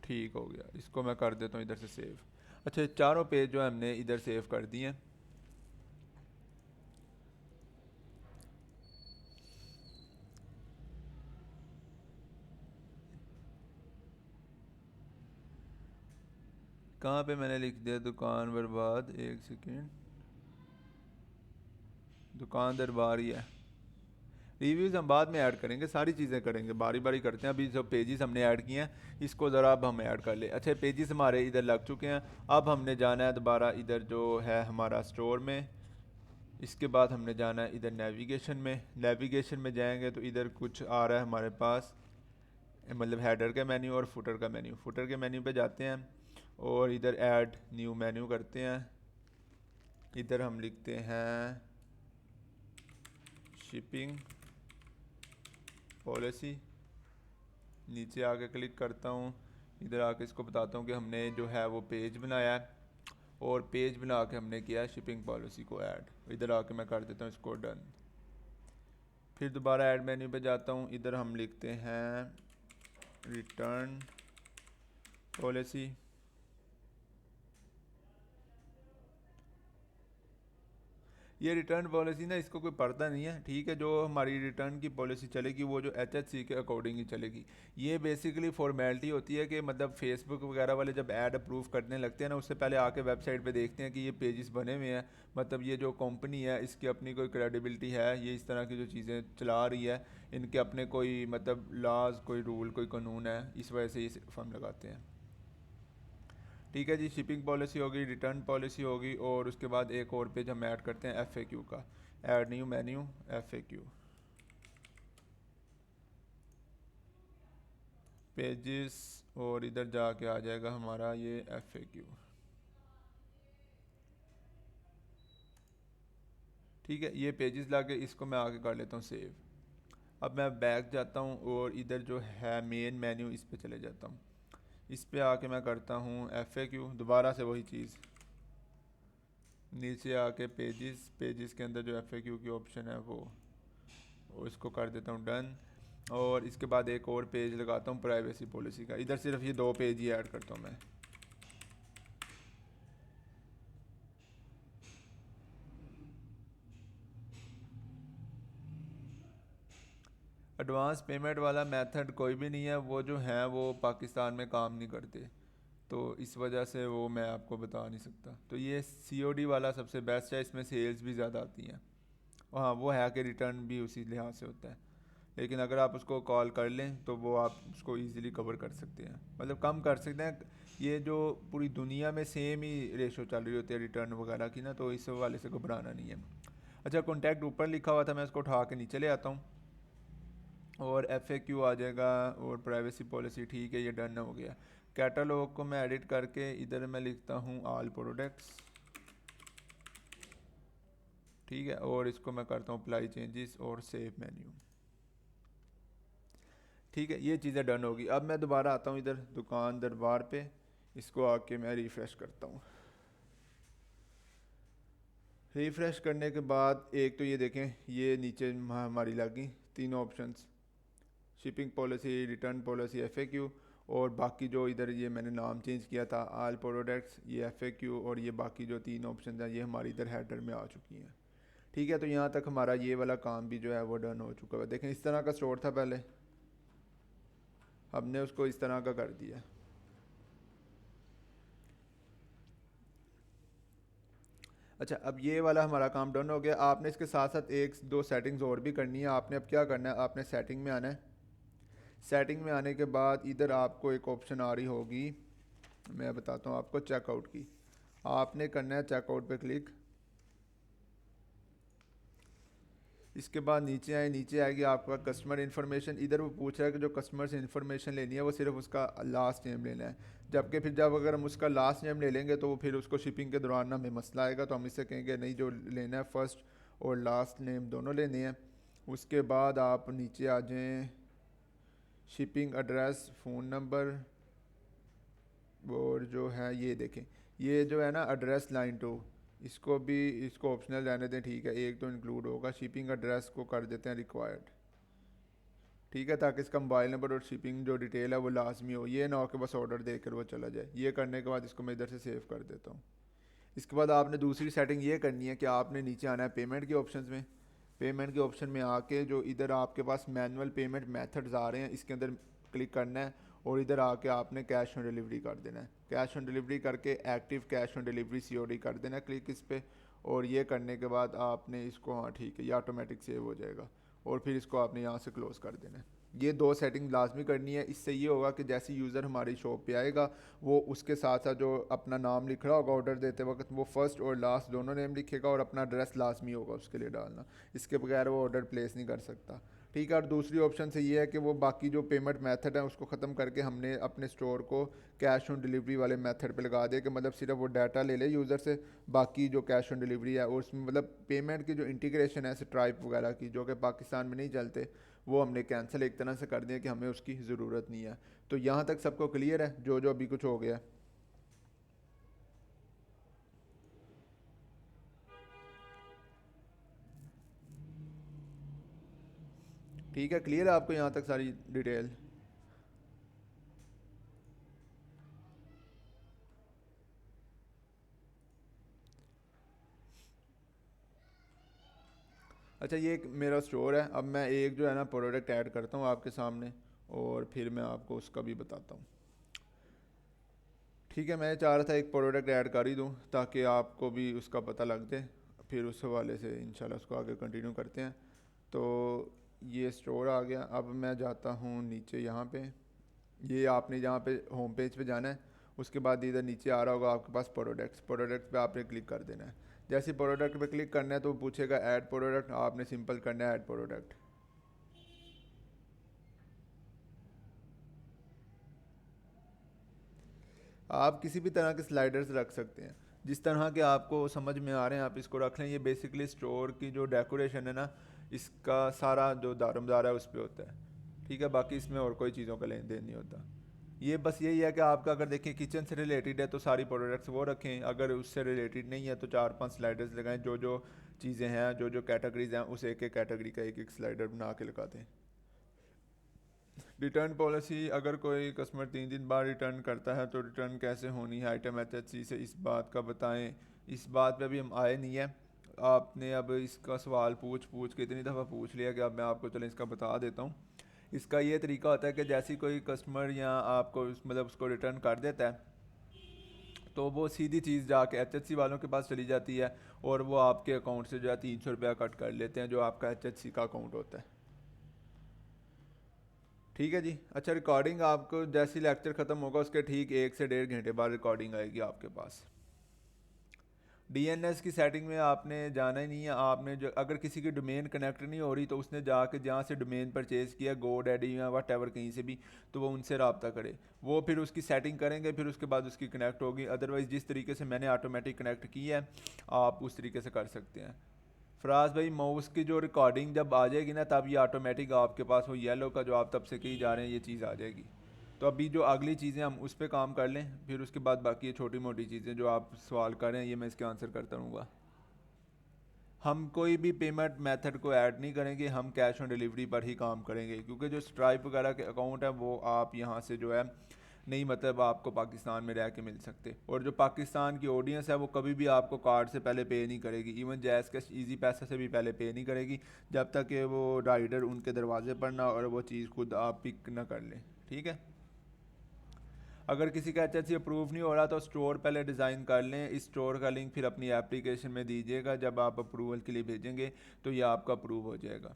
ठीक हो गया, इसको मैं कर देता हूँ इधर से सेव। अच्छा, चारों पेज जो हमने इधर सेव कर दिए हैं। कहाँ पे मैंने लिख दिया दुकान बर्बाद, एक सेकेंड, दुकान दरबार ही है। रिव्यूज़ हम बाद में ऐड करेंगे, सारी चीज़ें करेंगे, बारी बारी करते हैं। अभी जो पेजेस हमने ऐड किए हैं इसको ज़रा अब हम ऐड कर ले। अच्छा, पेजेस हमारे इधर लग चुके हैं। अब हमने जाना है दोबारा इधर जो है हमारा स्टोर में। इसके बाद हमने जाना है इधर नेविगेशन में। नेविगेशन में जाएंगे तो इधर कुछ आ रहा है हमारे पास, मतलब हेडर का मेन्यू और फुटर का मेन्यू। फुटर के मेन्यू पे जाते हैं और इधर ऐड न्यू मेन्यू करते हैं। इधर हम लिखते हैं शिपिंग पॉलिसी। नीचे आके क्लिक करता हूँ, इधर आके इसको बताता हूँ कि हमने जो है वो पेज बनाया है और पेज बना के हमने किया है शिपिंग पॉलिसी को ऐड। इधर आके मैं कर देता हूँ इसको डन। फिर दोबारा ऐड मेन्यू पे जाता हूँ, इधर हम लिखते हैं रिटर्न पॉलिसी। ये रिटर्न पॉलिसी ना इसको कोई पढ़ता नहीं है। ठीक है, जो हमारी रिटर्न की पॉलिसी चलेगी वो जो HHC के अकॉर्डिंग ही चलेगी। ये बेसिकली फॉर्मेलिटी होती है कि मतलब फेसबुक वगैरह वाले जब ऐड अप्रूव करने लगते हैं ना, उससे पहले आके वेबसाइट पे देखते हैं कि ये पेजेस बने हुए हैं, मतलब ये जो कंपनी है इसकी अपनी कोई क्रेडिबिलिटी है, ये इस तरह की जो चीज़ें चला रही है, इनके अपने कोई मतलब लॉज, कोई रूल, कोई कानून है, इस वजह से ये फॉर्म लगाते हैं। ठीक है जी, शिपिंग पॉलिसी होगी, रिटर्न पॉलिसी होगी और उसके बाद एक और पेज हम ऐड करते हैं FAQ का। Add new menu FAQ pages और इधर जाके आ जाएगा हमारा ये FAQ। ठीक है, ये पेजेस लाके इसको मैं आगे कर लेता हूँ सेव। अब मैं बैक जाता हूँ और इधर जो है मेन मेन्यू इस पे चले जाता हूँ। इस पे आके मैं करता हूँ FAQ, दोबारा से वही चीज़। नीचे आके पेजेस, पेजेस के अंदर जो FAQ की ऑप्शन है वो इसको कर देता हूँ डन। और इसके बाद एक और पेज लगाता हूँ प्राइवेसी पॉलिसी का। इधर सिर्फ ये 2 पेज ही ऐड करता हूँ मैं। एडवांस पेमेंट वाला मेथड कोई भी नहीं है, वो जो है वो पाकिस्तान में काम नहीं करते, तो इस वजह से वो मैं आपको बता नहीं सकता। तो ये COD वाला सबसे बेस्ट है, इसमें सेल्स भी ज़्यादा आती हैं। और हाँ, वो है कि रिटर्न भी उसी लिहाज से होता है, लेकिन अगर आप उसको कॉल कर लें तो वो आप उसको इजीली कवर कर सकते हैं, मतलब कम कर सकते हैं। ये जो पूरी दुनिया में सेम ही रेशो चल रही होती है रिटर्न वगैरह की ना, तो इस वाले से घबराना नहीं है। अच्छा, कॉन्टैक्ट ऊपर लिखा हुआ था, मैं उसको उठा के नीचे ले आता हूँ और FAQ आ जाएगा और प्राइवेसी पॉलिसी। ठीक है, ये डन हो गया। कैटलॉग को मैं एडिट करके इधर मैं लिखता हूँ ऑल प्रोडक्ट्स। ठीक है, और इसको मैं करता हूँ अप्लाई चेंजेस और सेव मेन्यू। ठीक है, ये चीज़ें डन होगी। अब मैं दोबारा आता हूँ इधर दुकान दरबार पे, इसको आके मैं रिफ़्रेश करता हूँ। रिफ़्रेश करने के बाद एक तो ये देखें, ये नीचे हमारी लगी तीनों options, shipping policy, return policy, FAQ, और बाकी जो इधर ये मैंने नाम चेंज किया था आल प्रोडक्ट्स, ये एफएक्यू, और ये बाकी जो तीन ऑप्शन हैं ये हमारी इधर हेडर में आ चुकी हैं। ठीक है, तो यहाँ तक हमारा ये वाला काम भी जो है वो डन हो चुका है। देखें, इस तरह का स्टोर था पहले, हमने उसको इस तरह का कर दिया। अच्छा, अब ये वाला हमारा काम डन हो गया। आपने इसके साथ साथ एक दो सेटिंग्स और भी करनी है। आपने अब क्या करना है, आपने सेटिंग में आना है। सेटिंग में आने के बाद इधर आपको एक ऑप्शन आ रही होगी, मैं बताता हूँ आपको, चेकआउट की। आपने करना है चेकआउट पे क्लिक। इसके बाद नीचे आए, नीचे आएगी आपका कस्टमर इन्फॉर्मेशन। इधर वो पूछ रहा है कि जो कस्टमर से इन्फॉर्मेशन लेनी है वो सिर्फ उसका लास्ट नेम लेना है, जबकि फिर जब अगर हम उसका लास्ट नेम ले लेंगे तो वो फिर उसको शिपिंग के दौरान हमें मसला आएगा। तो हम इससे कहेंगे नहीं, जो लेना है फर्स्ट और लास्ट नेम दोनों लेने हैं। उसके बाद आप नीचे आ जाएँ, शिपिंग एड्रेस, फ़ोन नंबर, और जो है ये देखें, ये जो है ना एड्रेस लाइन टू, इसको भी, इसको ऑप्शनल रहने दें। ठीक है, एक तो इंक्लूड होगा, शिपिंग एड्रेस को कर देते हैं रिक्वायर्ड। ठीक है, ताकि इसका मोबाइल नंबर और शिपिंग जो डिटेल है वो लाजमी हो, ये ना हो कि बस ऑर्डर देकर वो चला जाए। ये करने के बाद इसको मैं इधर से सेव कर देता हूँ। इसके बाद आपने दूसरी सेटिंग ये करनी है कि आपने नीचे आना है पेमेंट के ऑप्शन में। पेमेंट के ऑप्शन में आके जो इधर आपके पास मैनुअल पेमेंट मेथड्स आ रहे हैं इसके अंदर क्लिक करना है, और इधर आके आपने कैश ऑन डिलीवरी कर देना है। कैश ऑन डिलीवरी करके active cash on delivery COD कर देना है, क्लिक इस पर। और ये करने के बाद आपने इसको, हाँ ठीक है, ये ऑटोमेटिक सेव हो जाएगा, और फिर इसको आपने यहाँ से क्लोज़ कर देना है। ये दो सेटिंग लाजमी करनी है। इससे ये होगा कि जैसे यूज़र हमारी शॉप पे आएगा वो उसके साथ साथ जो अपना नाम लिख रहा होगा ऑर्डर देते वक्त, वो फर्स्ट और लास्ट दोनों नेम लिखेगा, और अपना एड्रेस लाजमी होगा उसके लिए डालना। इसके बगैर वो ऑर्डर प्लेस नहीं कर सकता। ठीक है, और दूसरी ऑप्शन से ये है कि वो बाकी जो पेमेंट मेथड है उसको ख़त्म करके हमने अपने स्टोर को कैश ऑन डिलीवरी वाले मेथड पे लगा दिया, कि मतलब सिर्फ वो डाटा ले ले यूज़र से, बाकी जो कैश ऑन डिलीवरी है, और उसमें मतलब पेमेंट की जो इंटीग्रेशन है स्ट्राइप वगैरह की, जो कि पाकिस्तान में नहीं चलते, वो हमने कैंसिल एक तरह से कर दिया कि हमें उसकी ज़रूरत नहीं है। तो यहाँ तक सबको क्लियर है जो जो अभी कुछ हो गया? ठीक है, क्लियर है आपको यहाँ तक सारी डिटेल? अच्छा, ये एक मेरा स्टोर है। अब मैं एक जो है ना प्रोडक्ट ऐड करता हूँ आपके सामने, और फिर मैं आपको उसका भी बताता हूँ। ठीक है, मैं चाह रहा था एक प्रोडक्ट ऐड कर ही दूँ ताकि आपको भी उसका पता लग जाए, फिर उस हवाले से इंशाल्लाह उसको आगे कंटिन्यू करते हैं। तो ये स्टोर आ गया। अब मैं जाता हूँ नीचे यहाँ पे, ये आपने जहाँ पे होम पेज पे जाना है, उसके बाद इधर नीचे आ रहा होगा आपके पास प्रोडक्ट्स। प्रोडक्ट्स पे आपने क्लिक कर देना है। जैसे प्रोडक्ट पे क्लिक करना है तो वो पूछेगा ऐड प्रोडक्ट, आपने सिंपल करना है ऐड प्रोडक्ट। आप किसी भी तरह के स्लाइडर्स रख सकते हैं, जिस तरह के आपको समझ में आ रहे हैं आप इसको रख लें। ये बेसिकली स्टोर की जो डेकोरेशन है ना, इसका सारा जो दारोमदार है उस पर होता है। ठीक है, बाकी इसमें और कोई चीज़ों का लेन देन नहीं होता। ये बस यही है कि आपका अगर देखें किचन से रिलेटेड है तो सारी प्रोडक्ट्स वो रखें, अगर उससे रिलेटेड नहीं है तो 4-5 स्लाइडर्स लगाएं, जो जो चीज़ें हैं, जो जो कैटेगरीज हैं, उस एक एक कैटेगरी का एक एक स्लाइडर बना के लगा दें। रिटर्न पॉलिसी, अगर कोई कस्टमर 3 दिन बाद रिटर्न करता है तो रिटर्न कैसे होनी है आइटम एचएचसी से, इस बात का बताएं। इस बात पे अभी हम आए नहीं है। आपने अब इसका सवाल पूछ पूछ के इतनी दफ़ा पूछ लिया कि अब मैं आपको चलें इसका बता देता हूँ। इसका ये तरीका होता है कि जैसे ही कोई कस्टमर या आपको मतलब उसको रिटर्न कर देता है तो वो सीधी चीज़ जाके एचएचसी वालों के पास चली जाती है, और वो आपके अकाउंट से जो है 300 रुपया कट कर लेते हैं, जो आपका एचएचसी का अकाउंट होता है। ठीक है जी। अच्छा, रिकॉर्डिंग आपको जैसे लेक्चर ख़त्म होगा उसके ठीक 1 से 1.5 घंटे बाद रिकॉर्डिंग आएगी आपके पास। डीएनएस की सेटिंग में आपने जाना ही नहीं है। आपने जो अगर किसी की डोमेन कनेक्ट नहीं हो रही तो उसने जाके जहाँ से डोमेन परचेज़ किया, गो डैडी या वट एवर कहीं से भी, तो वो उनसे रब्ता करे। वो फिर उसकी सेटिंग करेंगे, फिर उसके बाद उसकी कनेक्ट होगी। अदरवाइज़ जिस तरीके से मैंने ऑटोमेटिक कनेक्ट की है आप उस तरीके से कर सकते हैं। फराज भाई माउस की जो रिकॉर्डिंग जब आ जाएगी ना, तब ये ऑटोमेटिक आपके पास वो येलो का जो आप तब से कही जा रहे हैं ये चीज़ आ जाएगी। तो अभी जो अगली चीज़ें हम उस पर काम कर लें, फिर उसके बाद बाकी ये छोटी मोटी चीज़ें जो आप सवाल कर रहे हैं ये मैं इसके आंसर करता रहूँगा। हम कोई भी पेमेंट मेथड को ऐड नहीं करेंगे, हम कैश ऑन डिलीवरी पर ही काम करेंगे, क्योंकि जो स्ट्राइप वगैरह के अकाउंट है वो आप यहाँ से जो है नहीं, मतलब आपको पाकिस्तान में रह के मिल सकते। और जो पाकिस्तान की ऑडियंस है वो कभी भी आपको कार्ड से पहले पे नहीं करेगी, इवन जैज़ कैश ईजी पैसा से भी पहले पे नहीं करेगी, जब तक कि वो राइडर उनके दरवाजे पर ना और वो चीज़ खुद आप पिक ना कर लें। ठीक है, अगर किसी का HSC अप्रूव नहीं हो रहा तो स्टोर पहले डिज़ाइन कर लें। इस स्टोर का लिंक फिर अपनी एप्लीकेशन में दीजिएगा, जब आप अप्रूवल के लिए भेजेंगे तो ये आपका अप्रूव हो जाएगा।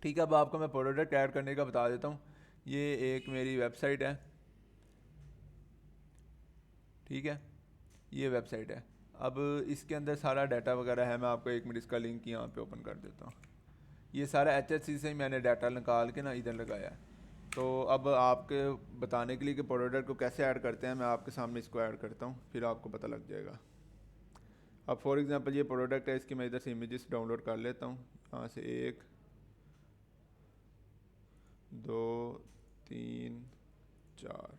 ठीक है, अब आपको मैं प्रोडक्ट ऐड करने का बता देता हूँ। ये एक मेरी वेबसाइट है, ठीक है, ये वेबसाइट है। अब इसके अंदर सारा डाटा वगैरह है, मैं आपको एक मिनट इसका लिंक यहाँ पे ओपन कर देता हूँ। ये सारा HSC से ही मैंने डाटा निकाल के ना इधर लगाया है। तो अब आपके बताने के लिए कि प्रोडक्ट को कैसे ऐड करते हैं, मैं आपके सामने इसको ऐड करता हूँ, फिर आपको पता लग जाएगा। अब फॉर एग्जांपल ये प्रोडक्ट है, इसकी मैं इधर से इमेजेस डाउनलोड कर लेता हूँ। यहाँ से 1 2 3 4,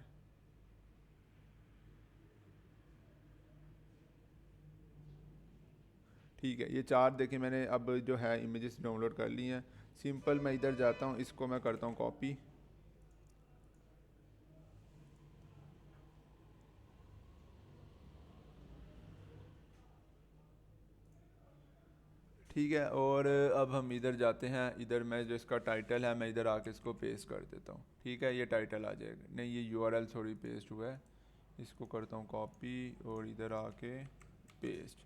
ठीक है, ये 4 देखिए मैंने अब जो है इमेजेस डाउनलोड कर ली हैं। सिंपल मैं इधर जाता हूँ, इसको मैं करता हूँ कॉपी। ठीक है, और अब हम इधर जाते हैं, इधर मैं जो इसका टाइटल है मैं इधर आके इसको पेस्ट कर देता हूँ। ठीक है, ये टाइटल आ जाएगा, नहीं ये URL सॉरी पेस्ट हुआ है, इसको करता हूँ कॉपी और इधर आके पेस्ट।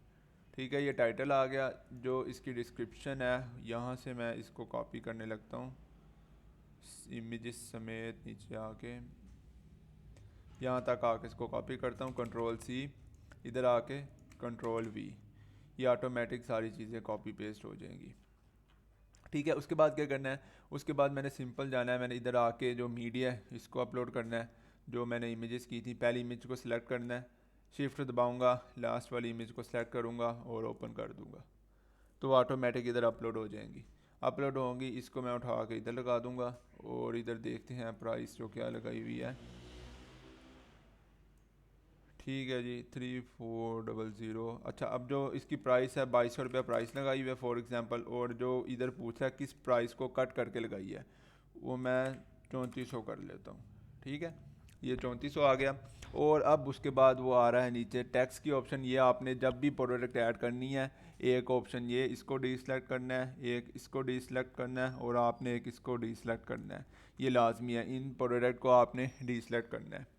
ठीक है, ये टाइटल आ गया। जो इसकी डिस्क्रिप्शन है यहाँ से मैं इसको कॉपी करने लगता हूँ इमेजेस समेत, नीचे आके यहाँ तक आके इसको कॉपी करता हूँ, Ctrl+C, इधर आके Ctrl+V, ये ऑटोमेटिक सारी चीज़ें कॉपी पेस्ट हो जाएंगी। ठीक है, उसके बाद क्या करना है, उसके बाद मैंने सिंपल जाना है, मैंने इधर आके जो मीडिया है इसको अपलोड करना है। जो मैंने इमेजेस की थी, पहली इमेज को सिलेक्ट करना है, शिफ्ट दबाऊंगा, लास्ट वाली इमेज को सिलेक्ट करूंगा और ओपन कर दूंगा, तो ऑटोमेटिक इधर अपलोड हो जाएंगी। अपलोड होंगी, इसको मैं उठा के इधर लगा दूंगा और इधर देखते हैं प्राइस जो क्या लगाई हुई है। ठीक है जी, 3400। अच्छा, अब जो इसकी प्राइस है 2200 रुपया प्राइस लगाई हुई है फॉर एग्जांपल, और जो इधर पूछा है किस प्राइस को कट करके लगाई है, वो मैं 3400 कर लेता हूँ। ठीक है, ये 3400 आ गया। और अब उसके बाद वो आ रहा है नीचे टैक्स की ऑप्शन। ये आपने जब भी प्रोडक्ट ऐड करनी है, एक ऑप्शन ये इसको डीसेलेक्ट करना है, एक इसको डीसेलेक्ट करना है और आपने एक इसको डीसेलेक्ट करना है। ये लाजमी है, इन प्रोडक्ट को आपने डीसेलेक्ट करना है।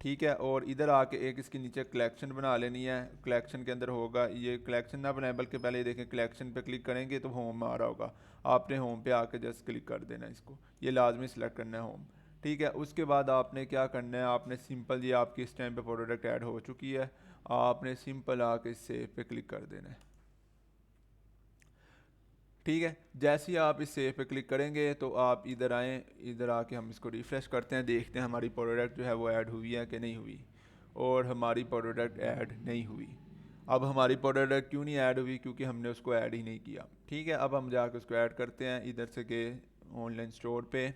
ठीक है, और इधर आके एक इसके नीचे कलेक्शन बना लेनी है। कलेक्शन के अंदर होगा, ये कलेक्शन ना बनाए बल्कि पहले ये देखें कलेक्शन पे क्लिक करेंगे तो होम आ रहा होगा, आपने होम पे आके जस्ट क्लिक कर देना है, इसको ये लाजमी सेलेक्ट करना है होम। ठीक है, उसके बाद आपने क्या करना है, आपने सिंपल, ये आपकी इस टाइम पे प्रोडक्ट ऐड हो चुकी है, आपने सिंपल आके सेव पे क्लिक कर देना है। ठीक है, जैसे ही आप इस सेव पे क्लिक करेंगे तो आप इधर आएँ, इधर आके हम इसको रिफ़्रेश करते हैं, देखते हैं हमारी प्रोडक्ट जो है वो ऐड हुई है कि नहीं हुई। और हमारी प्रोडक्ट ऐड नहीं हुई। अब हमारी प्रोडक्ट क्यों नहीं ऐड हुई, क्योंकि हमने उसको ऐड ही नहीं किया। ठीक है, अब हम जाके उसको ऐड करते हैं, इधर से गए ऑनलाइन स्टोर पे,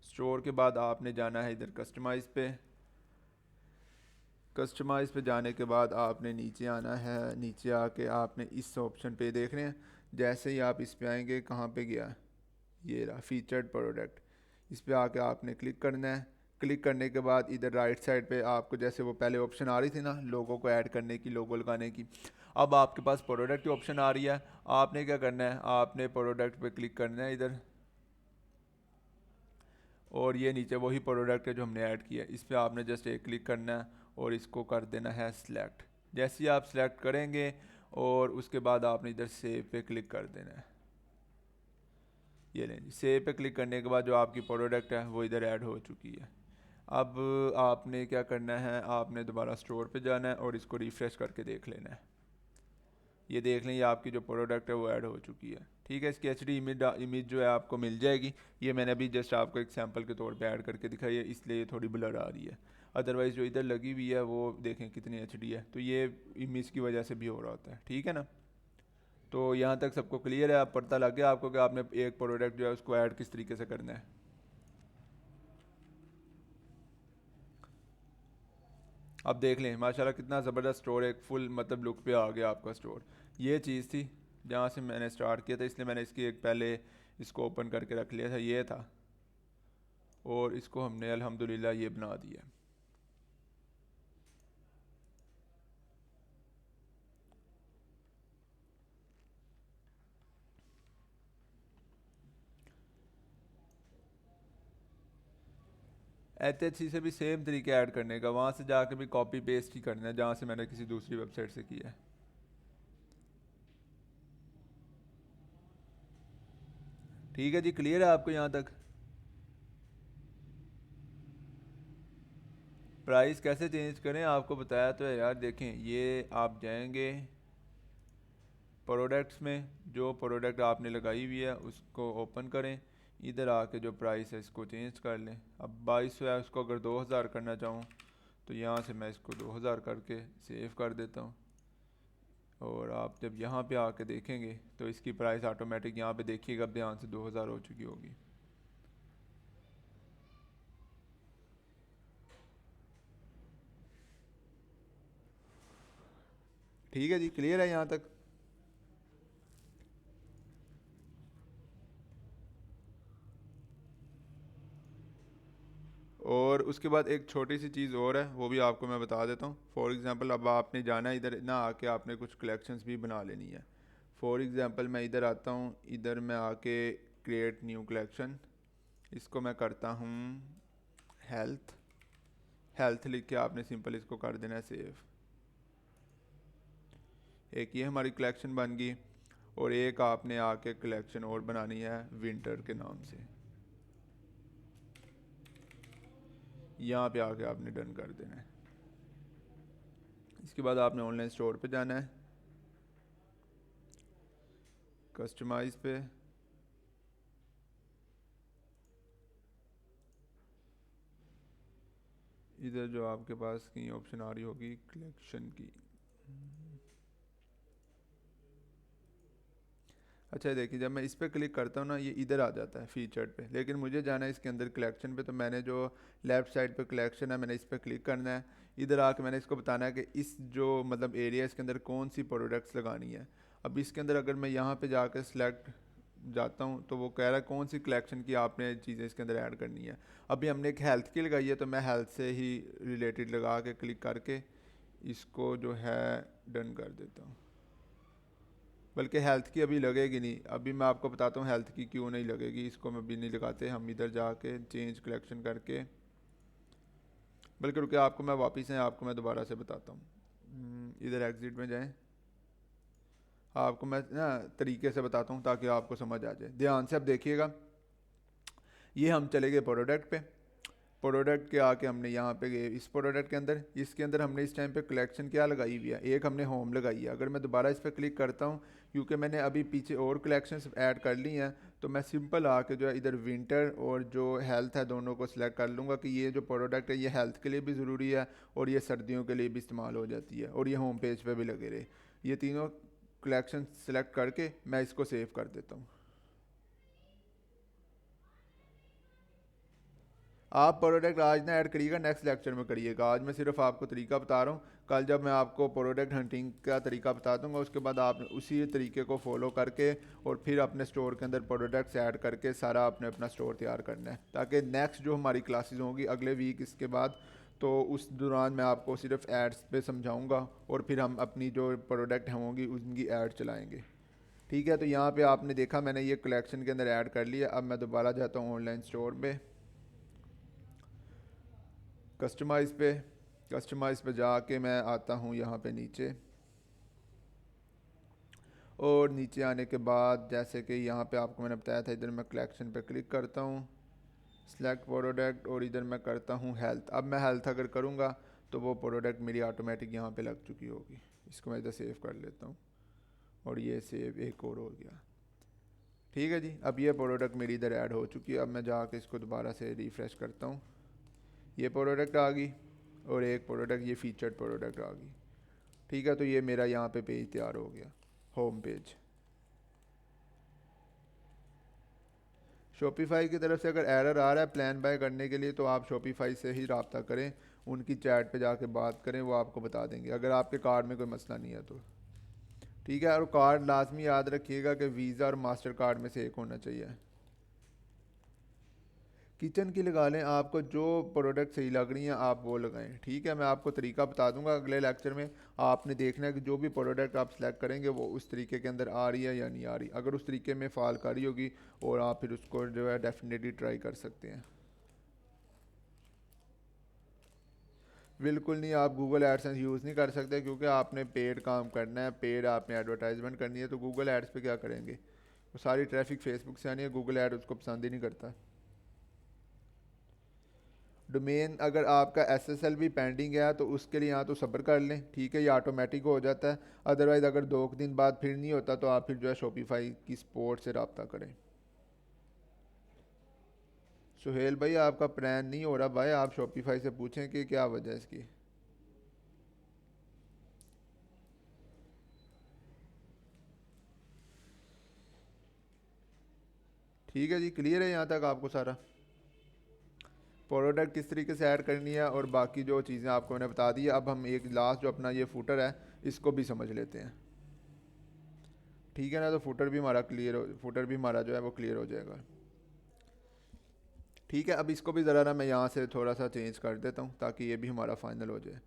स्टोर के बाद आपने जाना है इधर कस्टमाइज़ पे, कस्टमाइज़ पे जाने के बाद आपने नीचे आना है, नीचे आके आपने इस ऑप्शन पे देख रहे हैं, जैसे ही आप इस पे आएंगे, कहाँ पे गया, ये रहा फीचर्ड प्रोडक्ट, इस पे आके आपने क्लिक करना है। क्लिक करने के बाद इधर राइट साइड पे आपको जैसे वो पहले ऑप्शन आ रही थी ना लोगों को ऐड करने की, लोगो लगाने की, अब आपके पास प्रोडक्ट की ऑप्शन आ रही है। आपने क्या करना है, आपने प्रोडक्ट पे क्लिक करना है इधर, और ये नीचे वही प्रोडक्ट है जो हमने ऐड किया है, इस पर आपने जस्ट एक क्लिक करना है और इसको कर देना है सिलेक्ट। जैसे ही आप सिलेक्ट करेंगे और उसके बाद आपने इधर सेव पे क्लिक कर देना है। ये लें जी, सेव पे क्लिक करने के बाद जो आपकी प्रोडक्ट है वो इधर ऐड हो चुकी है। अब आपने क्या करना है, आपने दोबारा स्टोर पे जाना है और इसको रिफ़्रेश करके देख लेना है। ये देख लें, ये आपकी जो प्रोडक्ट है वो ऐड हो चुकी है। ठीक है, इसकी HD इमेज जो है आपको मिल जाएगी। ये मैंने अभी जस्ट आपको एक सैम्पल के तौर पे ऐड करके दिखाई है, इसलिए ये थोड़ी ब्लर आ रही है। अदरवाइज़ जो इधर लगी हुई है वो देखें कितनी एचडी है, तो ये इमेज की वजह से भी हो रहा होता है। ठीक है ना, तो यहाँ तक सबको क्लियर है, आप पता लग गया आपको कि आपने एक प्रोडक्ट जो है उसको ऐड किस तरीके से करना है। अब देख लें माशाल्लाह कितना ज़बरदस्त स्टोर, एक फुल मतलब लुक पे आ गया आपका स्टोर। ये चीज़ थी जहाँ से मैंने स्टार्ट किया था, इसलिए मैंने इसकी एक पहले इसको ओपन करके रख लिया था, ये था, और इसको हमने अल्हम्दुलिल्लाह ये बना दिया। HHC से भी सेम तरीके ऐड करने का, वहाँ से जाके भी कॉपी पेस्ट ही करना है जहाँ से मैंने किसी दूसरी वेबसाइट से किया है। ठीक है जी, क्लियर है आपको यहाँ तक? प्राइस कैसे चेंज करें आपको बताया तो है यार। देखें ये आप जाएंगे प्रोडक्ट्स में, जो प्रोडक्ट आपने लगाई हुई है उसको ओपन करें, इधर आके जो प्राइस है इसको चेंज कर लें। अब 2200 है, उसको अगर 2000 करना चाहूँ तो यहाँ से मैं इसको 2000 करके सेव कर देता हूँ। और आप जब यहाँ पे आके देखेंगे तो इसकी प्राइस ऑटोमेटिक यहाँ पे देखिएगा अब ध्यान से 2000 हो चुकी होगी। ठीक है जी, क्लियर है यहाँ तक? और उसके बाद एक छोटी सी चीज़ और है, वो भी आपको मैं बता देता हूँ। फॉर एग्ज़ाम्पल अब आपने जाना है इधर ना, आके आपने कुछ कलेक्शंस भी बना लेनी है। फॉर एग्ज़ाम्पल मैं इधर आता हूँ, इधर मैं आके क्रिएट न्यू कलेक्शन, इसको मैं करता हूँ हेल्थ। हेल्थ लिख के आपने सिंपल इसको कर देना है सेव। एक ये हमारी कलेक्शन बन गई, और एक आपने आके कलेक्शन और बनानी है विंटर के नाम से, यहाँ पे आके आपने डन कर देना है। इसके बाद आपने ऑनलाइन स्टोर पे जाना है, कस्टमाइज पे, इधर जो आपके पास की ऑप्शन आ रही होगी कलेक्शन की। अच्छा देखिए, जब मैं इस पर क्लिक करता हूँ ना ये इधर आ जाता है फीचर्ड पे, लेकिन मुझे जाना है इसके अंदर कलेक्शन पे। तो मैंने जो लेफ़्ट साइड पे कलेक्शन है मैंने इस पर क्लिक करना है। इधर आके मैंने इसको बताना है कि इस जो मतलब एरिया इसके अंदर कौन सी प्रोडक्ट्स लगानी है। अब इसके अंदर अगर मैं यहाँ पे जाकर सिलेक्ट जाता हूँ तो वो कह रहा है कौन सी कलेक्शन की आपने चीज़ें इसके अंदर ऐड करनी है। अभी हमने एक हेल्थ की लगाई है तो मैं हेल्थ से ही रिलेटेड लगा के क्लिक करके इसको जो है डन कर देता हूँ। बल्कि हेल्थ की अभी लगेगी नहीं, अभी मैं आपको बताता हूँ हेल्थ की क्यों नहीं लगेगी। इसको मैं भी नहीं लगाते, हम इधर जाके चेंज कलेक्शन करके, बल्कि रुके आपको मैं वापस हैं आपको मैं दोबारा से बताता हूँ। इधर एग्जिट में जाएं, आपको मैं ना तरीके से बताता हूँ ताकि आपको समझ आ जाए। ध्यान से अब देखिएगा, ये हम चले गए प्रोडक्ट पे, प्रोडक्ट के आके हमने यहाँ पे गए इस प्रोडक्ट के अंदर, इसके अंदर हमने इस टाइम पे कलेक्शन क्या लगाई हुई है, एक हमने होम लगाई है। अगर मैं दोबारा इस पर क्लिक करता हूँ, क्योंकि मैंने अभी पीछे और कलेक्शंस ऐड कर ली हैं, तो मैं सिंपल आके जो है इधर विंटर और जो हेल्थ है दोनों को सिलेक्ट कर लूँगा कि ये जो प्रोडक्ट है ये हेल्थ के लिए भी ज़रूरी है और ये सर्दियों के लिए भी इस्तेमाल हो जाती है और ये होम पेज पर भी लगे रहे। ये तीनों कलेक्शन सेलेक्ट करके मैं इसको सेव कर देता हूँ। आप प्रोडक्ट आज ना ऐड करिएगा, नेक्स्ट लेक्चर में करिएगा। आज मैं सिर्फ आपको तरीका बता रहा हूँ, कल जब मैं आपको प्रोडक्ट हंटिंग का तरीका बता दूंगा उसके बाद आप उसी तरीके को फॉलो करके और फिर अपने स्टोर के अंदर प्रोडक्ट्स ऐड करके सारा आपने अपना स्टोर तैयार करना है, ताकि नेक्स्ट जो हमारी क्लासेस होंगी अगले वीक इसके बाद, तो उस दौरान मैं आपको सिर्फ एड्स पे समझाऊँगा और फिर हम अपनी जो प्रोडक्ट होंगी उनकी ऐड चलाएँगे। ठीक है, तो यहाँ पे आपने देखा मैंने ये कलेक्शन के अंदर ऐड कर लिया। अब मैं दोबारा जाता हूँ ऑनलाइन स्टोर पे, कस्टमाइज़ पे, कस्टमाइज़ पे जाके मैं आता हूँ यहाँ पे नीचे, और नीचे आने के बाद जैसे कि यहाँ पे आपको मैंने बताया था, इधर मैं कलेक्शन पे क्लिक करता हूँ, सिलेक्ट प्रोडक्ट, और इधर मैं करता हूँ हेल्थ। अब मैं हेल्थ अगर करूँगा तो वो प्रोडक्ट मेरी ऑटोमेटिक यहाँ पे लग चुकी होगी। इसको मैं इधर सेव कर लेता हूँ, और ये सेव एक और हो गया। ठीक है जी, अब ये प्रोडक्ट मेरी इधर ऐड हो चुकी है। अब मैं जाके इसको दोबारा से रिफ़्रेश करता हूँ, ये प्रोडक्ट आ गई। और एक प्रोडक्ट ये फीचर्ड प्रोडक्ट आ गई। ठीक है, तो ये मेरा यहाँ पे पेज तैयार हो गया, होम पेज। शॉपिफाई की तरफ से अगर एरर आ रहा है प्लान बाय करने के लिए, तो आप शॉपिफाई से ही रब्ता करें, उनकी चैट पे जाके बात करें, वो आपको बता देंगे अगर आपके कार्ड में कोई मसला नहीं है तो। ठीक है, और कार्ड लाजमी याद रखिएगा कि वीज़ा और मास्टर कार्ड में से एक होना चाहिए। किचन की लगा लें, आपको जो प्रोडक्ट सही लग रही हैं आप वो लगाएं। ठीक है, मैं आपको तरीका बता दूंगा अगले लेक्चर में। आपने देखना है कि जो भी प्रोडक्ट आप सेलेक्ट करेंगे वो उस तरीके के अंदर आ रही है या नहीं आ रही। अगर उस तरीके में फ़ाल कर रही होगी और आप फिर उसको जो है डेफिनेटली ट्राई कर सकते हैं। बिल्कुल नहीं, आप गूगल एडसेंस यूज़ नहीं कर सकते क्योंकि आपने पेड काम करना है, पेड आपने एडवर्टाइजमेंट करनी है, तो गूगल एड्स पे क्या करेंगे? वो सारी ट्रैफिक फेसबुक से आनी है, गूगल एड उसको पसंद ही नहीं करता। डोमेन अगर आपका एसएसएल भी पेंडिंग है तो उसके लिए यहाँ तो सब्र कर लें। ठीक है, ये ऑटोमेटिक हो जाता है। अदरवाइज़ अगर 2 दिन बाद फिर नहीं होता तो आप फिर जो है शॉपिफाई की सपोर्ट से रब्ता करें। सुहेल भाई आपका प्लान नहीं हो रहा भाई, आप शॉपिफाई से पूछें कि क्या वजह है इसकी। ठीक है जी, क्लियर है यहाँ तक आपको सारा? प्रोडक्ट किस तरीके से ऐड करनी है और बाकी जो चीज़ें आपको मैंने बता दी है। अब हम एक लास्ट जो अपना ये फुटर है इसको भी समझ लेते हैं। ठीक है ना, तो फुटर भी हमारा क्लियर हो, फुटर भी हमारा जो है वो क्लियर हो जाएगा। ठीक है, अब इसको भी ज़रा ना मैं यहाँ से थोड़ा सा चेंज कर देता हूँ ताकि ये भी हमारा फाइनल हो जाए।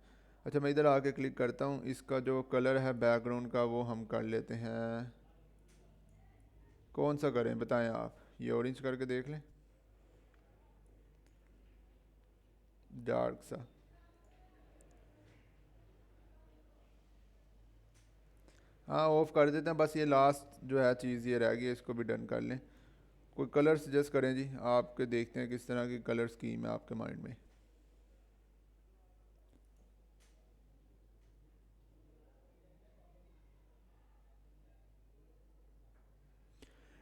अच्छा, मैं इधर आके क्लिक करता हूँ, इसका जो कलर है बैकग्राउंड का वो हम कर लेते हैं, कौन सा करें बताएं आप? ये ऑरेंज करके देख लें, डार्क सा। हाँ, ऑफ कर देते हैं, बस ये लास्ट जो है चीज़ ये रह गई है, इसको भी डन कर लें। कोई कलर सजेस्ट करें जी, आपके देखते हैं किस तरह की कलर स्कीम है आपके माइंड में।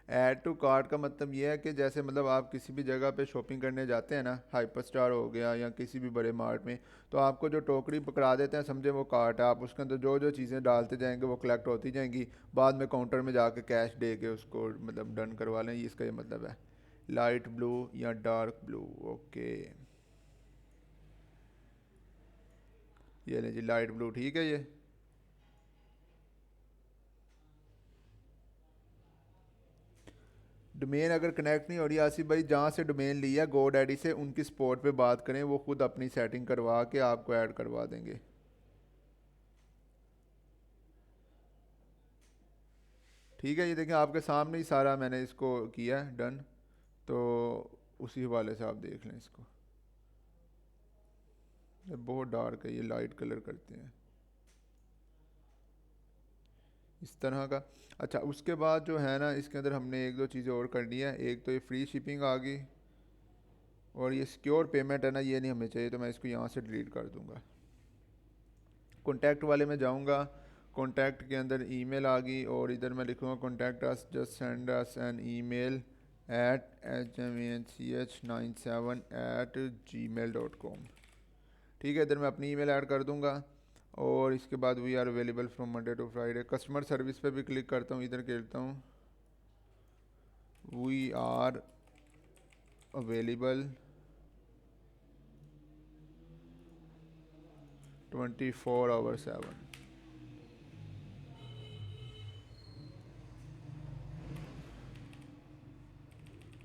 ऐड टू कार्ट का मतलब ये है कि जैसे मतलब आप किसी भी जगह पे शॉपिंग करने जाते हैं ना, हाइपर स्टार हो गया या किसी भी बड़े मार्ट में, तो आपको जो टोकरी पकड़ा देते हैं, समझे वो कार्ट है, आप उसके अंदर जो जो चीज़ें डालते जाएंगे वो कलेक्ट होती जाएंगी, बाद में काउंटर में जाके कैश दे के उसको मतलब डन करवा लें, ये इसका ये मतलब है। लाइट ब्लू या डार्क ब्लू, ओके। ये लें जी लाइट ब्लू, ठीक है ये। डोमेन अगर कनेक्ट नहीं हो रही आसिफ भाई, जहाँ से डोमेन लिया गो डैडी से, उनकी सपोर्ट पे बात करें, वो खुद अपनी सेटिंग करवा के आपको ऐड करवा देंगे। ठीक है, ये देखें आपके सामने ही सारा मैंने इसको किया है डन, तो उसी हवाले से आप देख लें इसको। ये बहुत डार्क है, ये लाइट कलर करते हैं इस तरह का। अच्छा, उसके बाद जो है ना इसके अंदर हमने एक दो चीज़ें और करनी है। एक तो ये फ्री शिपिंग आ गई, और ये सिक्योर पेमेंट है ना, ये नहीं हमें चाहिए, तो मैं इसको यहाँ से डिलीट कर दूँगा। कॉन्टैक्ट वाले में जाऊँगा, कॉन्टैक्ट के अंदर ईमेल आ गई, और इधर मैं लिखूँगा contact us, just send us an email hmach97@gmail.com। ठीक है, इधर मैं अपनी ईमेल ऐड कर दूँगा, और इसके बाद we are available from Monday to Friday. Customer service पे भी क्लिक करता हूँ, इधर कहता हूँ we are available 24/7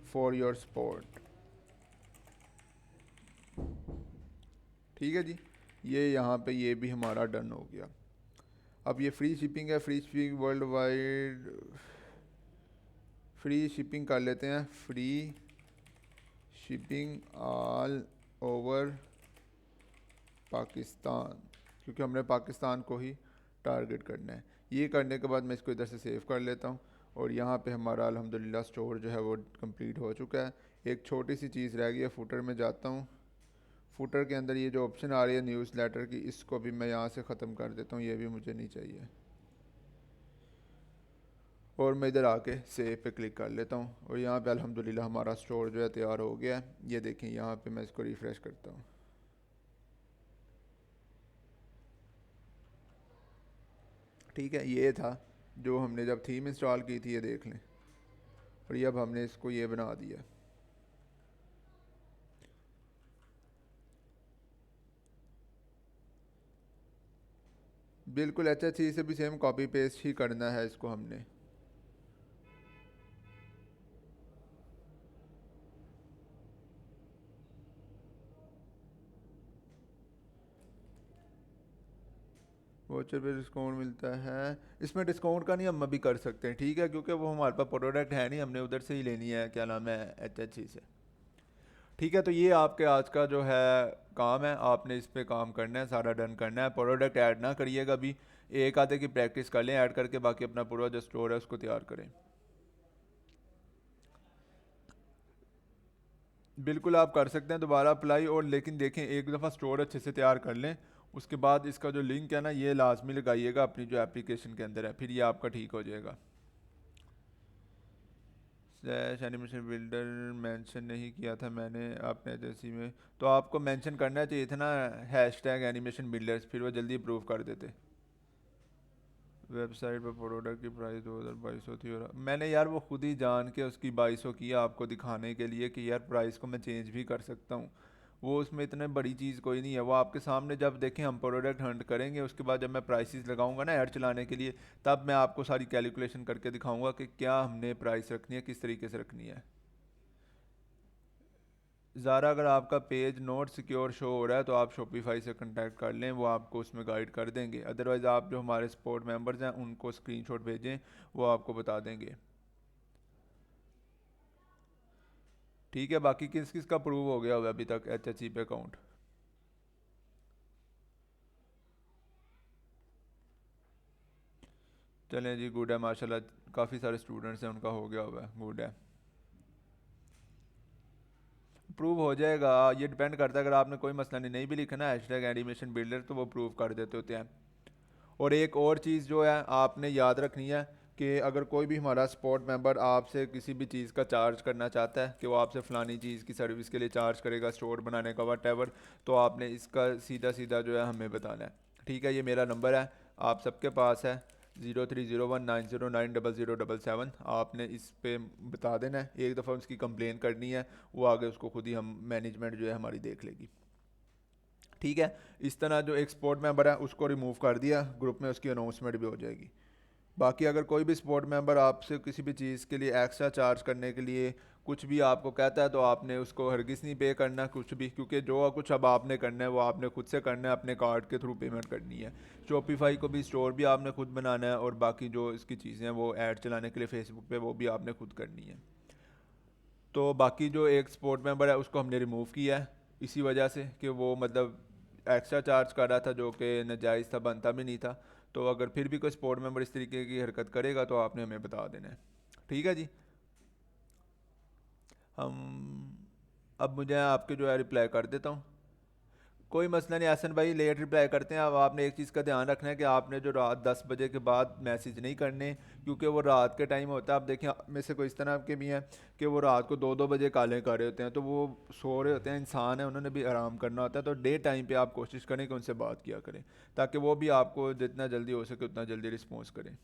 for your support. ठीक है जी, ये यहाँ पे ये भी हमारा डन हो गया। अब ये फ्री शिपिंग है, free shipping world wide, free shipping कर लेते हैं, free shipping all over Pakistan, क्योंकि हमने पाकिस्तान को ही टारगेट करना है। ये करने के बाद मैं इसको इधर से सेव कर लेता हूँ, और यहाँ पे हमारा अल्हम्दुलिल्लाह स्टोर जो है वो कंप्लीट हो चुका है। एक छोटी सी चीज़ रह गई है, फुटर में जाता हूँ। फुटर के अंदर ये जो ऑप्शन आ रही है न्यूज़ लेटर की, इसको भी मैं यहाँ से ख़त्म कर देता हूँ, ये भी मुझे नहीं चाहिए। और मैं इधर आके सेव पे क्लिक कर लेता हूँ, और यहाँ पे अल्हम्दुलिल्लाह हमारा स्टोर जो है तैयार हो गया है। ये देखें यहाँ पे मैं इसको रिफ़्रेश करता हूँ, ठीक है, ये था जो हमने जब थीम इंस्टॉल की थी, ये देख लें। और ये अब हमने इसको ये बना दिया। बिल्कुल HHC से भी सेम कॉपी पेस्ट ही करना है इसको हमने। वोचर पे डिस्काउंट मिलता है, इसमें डिस्काउंट का नहीं हम अभी कर सकते हैं, ठीक है, क्योंकि वो हमारे पास प्रोडक्ट है नहीं, हमने उधर से ही लेनी है, क्या नाम है, HHC से। ठीक है, तो ये आपके आज का जो है काम है, आपने इस पे काम करना है, सारा डन करना है। प्रोडक्ट ऐड ना करिएगा अभी, एक आधे की प्रैक्टिस कर लें ऐड करके, बाकी अपना पूरा जो स्टोर है उसको तैयार करें। बिल्कुल आप कर सकते हैं दोबारा अप्लाई, और लेकिन देखें एक दफ़ा स्टोर अच्छे से तैयार कर लें, उसके बाद इसका जो लिंक है ना ये लाजमी लगाइएगा अपनी जो एप्लीकेशन के अंदर है, फिर ये आपका ठीक हो जाएगा। स्लैश एनिमेशन बिल्डर मेंशन नहीं किया था मैंने आपने जैसी में, तो आपको मेंशन करना चाहिए था ना हैश टैग एनिमेशन बिल्डर्स, फिर वो जल्दी अप्रूव कर देते। वेबसाइट पर प्रोडक्ट की प्राइस 2200 थी, और मैंने यार वो खुद ही जान के उसकी 2200 किया आपको दिखाने के लिए कि यार प्राइस को मैं चेंज भी कर सकता हूँ। वो उसमें इतने बड़ी चीज़ कोई नहीं है, वो आपके सामने जब देखें हम प्रोडक्ट हंट करेंगे उसके बाद जब मैं प्राइसेस लगाऊंगा ना ऐड चलाने के लिए, तब मैं आपको सारी कैलकुलेशन करके दिखाऊंगा कि क्या हमने प्राइस रखनी है, किस तरीके से रखनी है। ज़ारा अगर आपका पेज नोट सिक्योर शो हो रहा है तो आप शॉपिफाई से कांटेक्ट कर लें, वो आपको उसमें गाइड कर देंगे। अदरवाइज़ आप जो हमारे सपोर्ट मेंबर्स हैं उनको स्क्रीनशॉट भेजें, वो आपको बता देंगे। ठीक है, बाकी किस किस का प्रूव हो गया हुआ अभी तक HHC पे अकाउंट? चलें जी, गुड है माशाल्लाह, काफ़ी सारे स्टूडेंट्स हैं उनका हो गया हुआ है, गुड है। प्रूव हो जाएगा, ये डिपेंड करता है, अगर आपने कोई मसला नहीं भी लिखा ना हैश टैग एनिमेशन बिल्डर, तो वो प्रूव कर देते होते हैं। और एक और चीज़ जो है आपने याद रखनी है कि अगर कोई भी हमारा सपोर्ट मेंबर आपसे किसी भी चीज़ का चार्ज करना चाहता है कि वो आपसे फ़लानी चीज़ की सर्विस के लिए चार्ज करेगा, स्टोर बनाने का वट, तो आपने इसका सीधा सीधा जो है हमें बताना है। ठीक है, ये मेरा नंबर है, आप सबके पास है, 0301909077। आपने इस पे बता देना है, एक दफ़ा उसकी कंप्लेन करनी है, वो आगे उसको खुद ही हम मैनेजमेंट जो है हमारी देख लेगी। ठीक है, इस तरह जो एक स्पोर्ट मेंबर है उसको रिमूव कर दिया, ग्रुप में उसकी अनाउंसमेंट भी हो जाएगी। बाकी अगर कोई भी स्पोर्ट मेंबर आपसे किसी भी चीज़ के लिए एक्स्ट्रा चार्ज करने के लिए कुछ भी आपको कहता है, तो आपने उसको हरगिज़ नहीं पे करना कुछ भी, क्योंकि जो कुछ अब आपने करना है वो आपने खुद से करना है, अपने कार्ड के थ्रू पेमेंट करनी है। शॉपिफाई को भी स्टोर भी आपने खुद बनाना है, और बाकी जो इसकी चीज़ें हैं वो ऐड चलाने के लिए फेसबुक पे वो भी आपने खुद करनी है। तो बाकी जो एक स्पोर्ट मेंबर है उसको हमने रिमूव किया है इसी वजह से कि वो मतलब एक्स्ट्रा चार्ज कर रहा था जो कि नाजायज़ था, बनता भी नहीं था। तो अगर फिर भी कोई स्पोर्ट मेंबर इस तरीके की हरकत करेगा तो आपने हमें बता देना है। ठीक है जी। हम अब मुझे आपके जो है रिप्लाई कर देता हूँ। कोई मसला नहीं हसन भाई, लेट रिप्लाई करते हैं। अब आपने एक चीज़ का ध्यान रखना है कि आपने जो रात 10 बजे के बाद मैसेज नहीं करने, क्योंकि वो रात के टाइम होता है। आप देखें आप में से कोई इस तरह के भी हैं कि वो रात को 2-2 बजे कॉलें कर रहे होते हैं, तो वो सो रहे होते हैं, इंसान है, उन्होंने भी आराम करना होता है। तो डे टाइम पे आप कोशिश करें कि उनसे बात किया करें, ताकि वो भी आपको जितना जल्दी हो सके उतना जल्दी रिस्पॉन्स करें।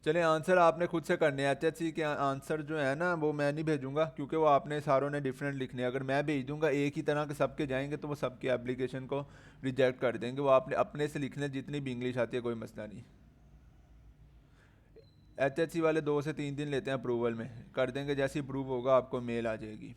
चलें, आंसर आपने खुद से करने हैं। HHC के आंसर जो है ना वो मैं नहीं भेजूंगा, क्योंकि वो आपने सारों ने डिफरेंट लिखने हैं। अगर मैं भेज दूंगा एक ही तरह के सबके जाएंगे तो वो सबके एप्लीकेशन को रिजेक्ट कर देंगे। वो आपने अपने से लिखने, जितनी भी इंग्लिश आती है कोई मसला नहीं। HHC वाले 2 से 3 दिन लेते हैं अप्रूवल में, कर देंगे, जैसे अप्रूव होगा आपको मेल आ जाएगी।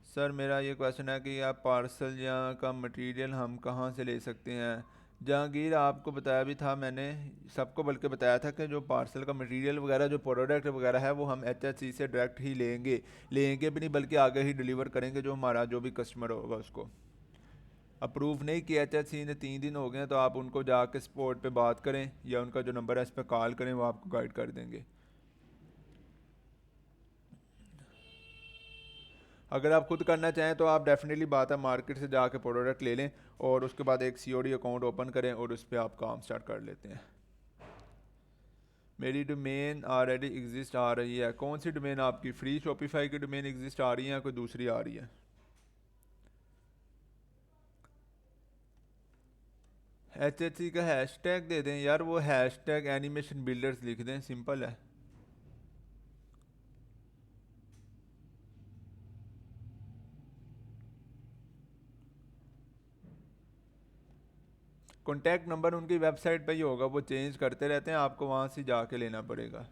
सर मेरा ये क्वेश्चन है कि आप पार्सल या का मटेरियल हम कहाँ से ले सकते हैं? जहांगीर, आपको बताया भी था मैंने, सबको बल्कि बताया था कि जो पार्सल का मटेरियल वगैरह, जो प्रोडक्ट वगैरह है, वो हम HHC से डायरेक्ट ही लेंगे। लेंगे भी नहीं बल्कि आगे ही डिलीवर करेंगे, जो हमारा जो भी कस्टमर होगा उसको। अप्रूव नहीं किया HHC ने, 3 दिन हो गए हैं, तो आप उनको जाके सपोर्ट पे बात करें या उनका जो नंबर है इस पर कॉल करें, वो आपको गाइड कर देंगे। अगर आप खुद करना चाहें तो आप डेफिनेटली बात है मार्केट से जाके प्रोडक्ट ले लें, और उसके बाद एक COD अकाउंट ओपन करें और उस पर आप काम स्टार्ट कर लेते हैं। मेरी डोमेन ऑलरेडी एग्जिस्ट आ रही है। कौन सी डोमेन आपकी? फ्री शॉपिफाई की डोमेन एग्जिस्ट आ रही है या कोई दूसरी आ रही है? HHC का हैशटैग दे दें यार, वो हैशटैग एनिमेशन बिल्डर्स लिख दें, सिंपल है। कॉन्टैक्ट नंबर उनकी वेबसाइट पे ही होगा, वो चेंज करते रहते हैं, आपको वहाँ से जाके लेना पड़ेगा।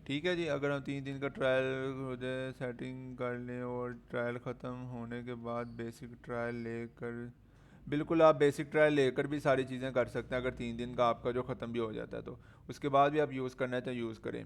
ठीक है जी, अगर हम 3 दिन का ट्रायल हो जाए, सेटिंग कर लें और ट्रायल ख़त्म होने के बाद बेसिक ट्रायल लेकर, बिल्कुल आप बेसिक ट्रायल लेकर भी सारी चीज़ें कर सकते हैं, अगर 3 दिन का आपका जो ख़त्म भी हो जाता है तो उसके बाद भी आप यूज़ करना चाहें यूज़ करें।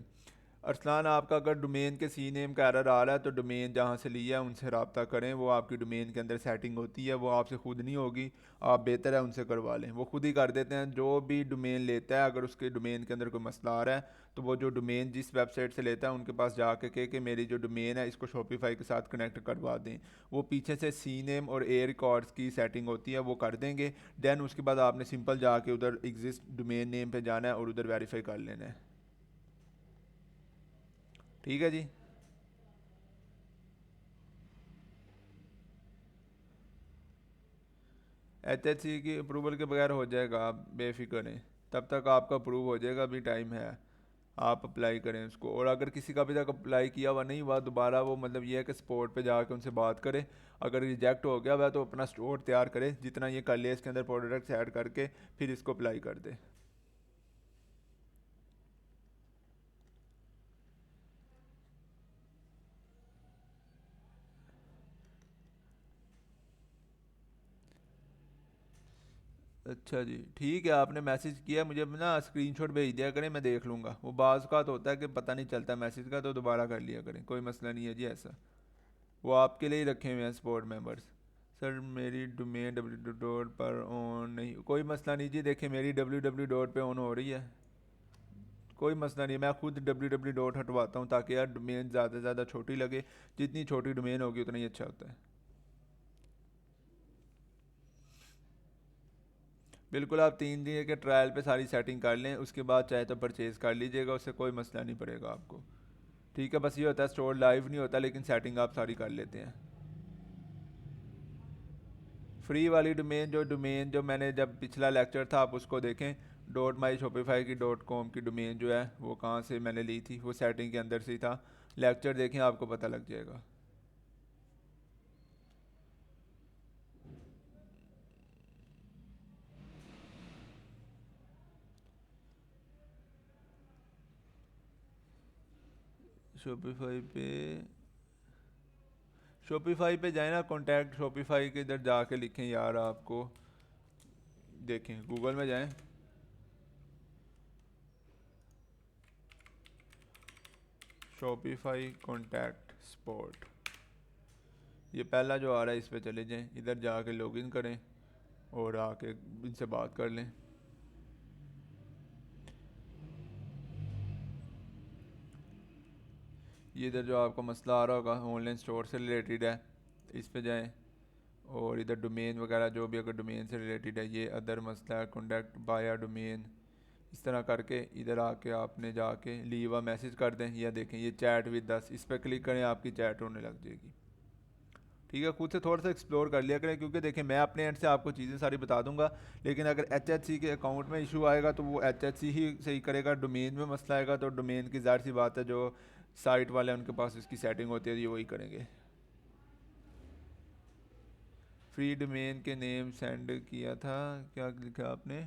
अरसलान, आपका अगर डोमेन के सी नेम का एरर आ रहा है तो डोमेन जहाँ से लिया है उनसे रब्ता करें, वो आपकी डोमेन के अंदर सेटिंग होती है, वो आपसे खुद नहीं होगी, आप बेहतर है उनसे करवा लें, वो खुद ही कर देते हैं। जो भी डोमेन लेता है अगर उसके डोमेन के अंदर कोई मसला आ रहा है तो वो जो डोमेन जिस वेबसाइट से लेता है उनके पास जाके कहे कि मेरी जो डोमेन है इसको शॉपिफाई के साथ कनेक्ट करवा दें, वो पीछे से सी नेम और एयर रिकॉर्ड्स की सेटिंग होती है वो कर देंगे। देन उसके बाद आपने सिंपल जाके उधर एग्जिस्ट डोमेन नेम पे जाना है और उधर वेरीफाई कर लेना है। ठीक है जी। HHC की अप्रूवल के बगैर हो जाएगा, आप बेफिक्र रहें, तब तक आपका अप्रूव हो जाएगा, अभी टाइम है, आप अप्लाई करें उसको। और अगर किसी का अभी तक अप्लाई किया हुआ नहीं हुआ, दोबारा वो मतलब ये है कि सपोर्ट पे जाके उनसे बात करें, अगर रिजेक्ट हो गया हुआ तो अपना स्टोर तैयार करें, जितना ये कर ले इसके अंदर प्रोडक्ट्स ऐड करके फिर इसको अप्लाई कर दे। अच्छा जी, ठीक है, आपने मैसेज किया मुझे ना स्क्रीनशॉट भेज दिया करें, मैं देख लूँगा। वो बाज़ का तो होता है कि पता नहीं चलता मैसेज का, तो दोबारा कर लिया करें, कोई मसला नहीं है जी ऐसा। वो आपके लिए ही रखे हुए हैं सपोर्ट मेंबर्स। सर मेरी डोमेन डब्ल्यू डॉट पर ऑन नहीं, कोई मसला नहीं जी, देखिए मेरी डब्ल्यू डॉट पे ऑन हो रही है, कोई मसला नहीं, मैं खुद डब्ल्यू डॉट हटवाता हूँ ताकि यार डोमेन ज़्यादा से ज़्यादा छोटी लगे, जितनी छोटी डोमेन होगी उतना ही अच्छा होता है। बिल्कुल, आप 3 दिन के ट्रायल पे सारी सेटिंग कर लें, उसके बाद चाहे तो परचेज़ कर लीजिएगा, उससे कोई मसला नहीं पड़ेगा आपको। ठीक है, बस ये होता है स्टोर लाइव नहीं होता लेकिन सेटिंग आप सारी कर लेते हैं। फ्री वाली डोमेन जो मैंने जब पिछला लेक्चर था आप उसको देखें, डॉट माई शॉपिफाई की डॉट कॉम की डोमेन जो है वो कहाँ से मैंने ली थी, वो सेटिंग के अंदर से ही था। लेक्चर देखें आपको पता लग जाएगा। शॉपिफाई पे, शॉपिफाई पे जाए ना, कॉन्टैक्ट शॉपिफाई के इधर जाके लिखें यार, आपको देखें गूगल में जाएं, शॉपिफाई कॉन्टैक्ट सपोर्ट, ये पहला जो आ रहा है इस पे चले जाएं, इधर जाके लॉगिन करें और आके इनसे बात कर लें। ये इधर जो आपको मसला आ रहा होगा ऑनलाइन स्टोर से रिलेटेड है, इस पे जाएं और इधर डोमेन वगैरह जो भी अगर डोमेन से रिलेटेड है, ये अदर मसला है कॉन्टैक्ट बाया डोमेन, इस तरह करके इधर आके आपने जाके लीव अ मैसेज कर दें, या देखें ये चैट विद अस, इस पर क्लिक करें, आपकी चैट होने लग जाएगी। ठीक है, खुद से थोड़ा सा एक्सप्लोर कर लिया करें, क्योंकि देखिए मैं अपने एंड से आपको चीज़ें सारी बता दूंगा, लेकिन अगर HHC के अकाउंट में इशू आएगा तो वो HHC ही सही करेगा, डोमेन में मसला आएगा तो डोमेन की ज़ाहिर सी बात है जो साइट वाले हैं उनके पास इसकी सेटिंग होती है, ये वही करेंगे। फ्री डोमेन के नेम सेंड किया था, क्या लिखा आपने?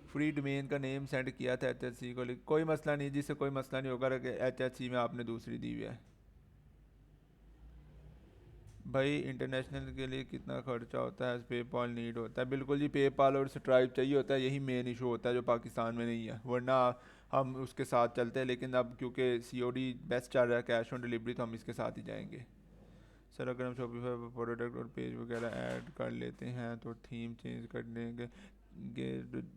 फ्री डोमेन का नेम सेंड किया था HHC को, कोई मसला नहीं, जिससे कोई मसला नहीं होगा, HHC में आपने दूसरी दी हुई है। भाई इंटरनेशनल के लिए कितना खर्चा होता है, पेपाल नीड होता है? बिल्कुल जी, पेपाल और स्ट्राइप चाहिए होता है, यही मेन इशू होता है जो पाकिस्तान में नहीं है, वरना हम उसके साथ चलते हैं, लेकिन अब क्योंकि COD बेस्ट चल रहा है, कैश ऑन डिलीवरी, तो हम इसके साथ ही जाएंगे। सर अगर हम शॉपिफाई पर प्रोडक्ट और पेज वगैरह ऐड कर लेते हैं तो थीम चेंज कर देंगे,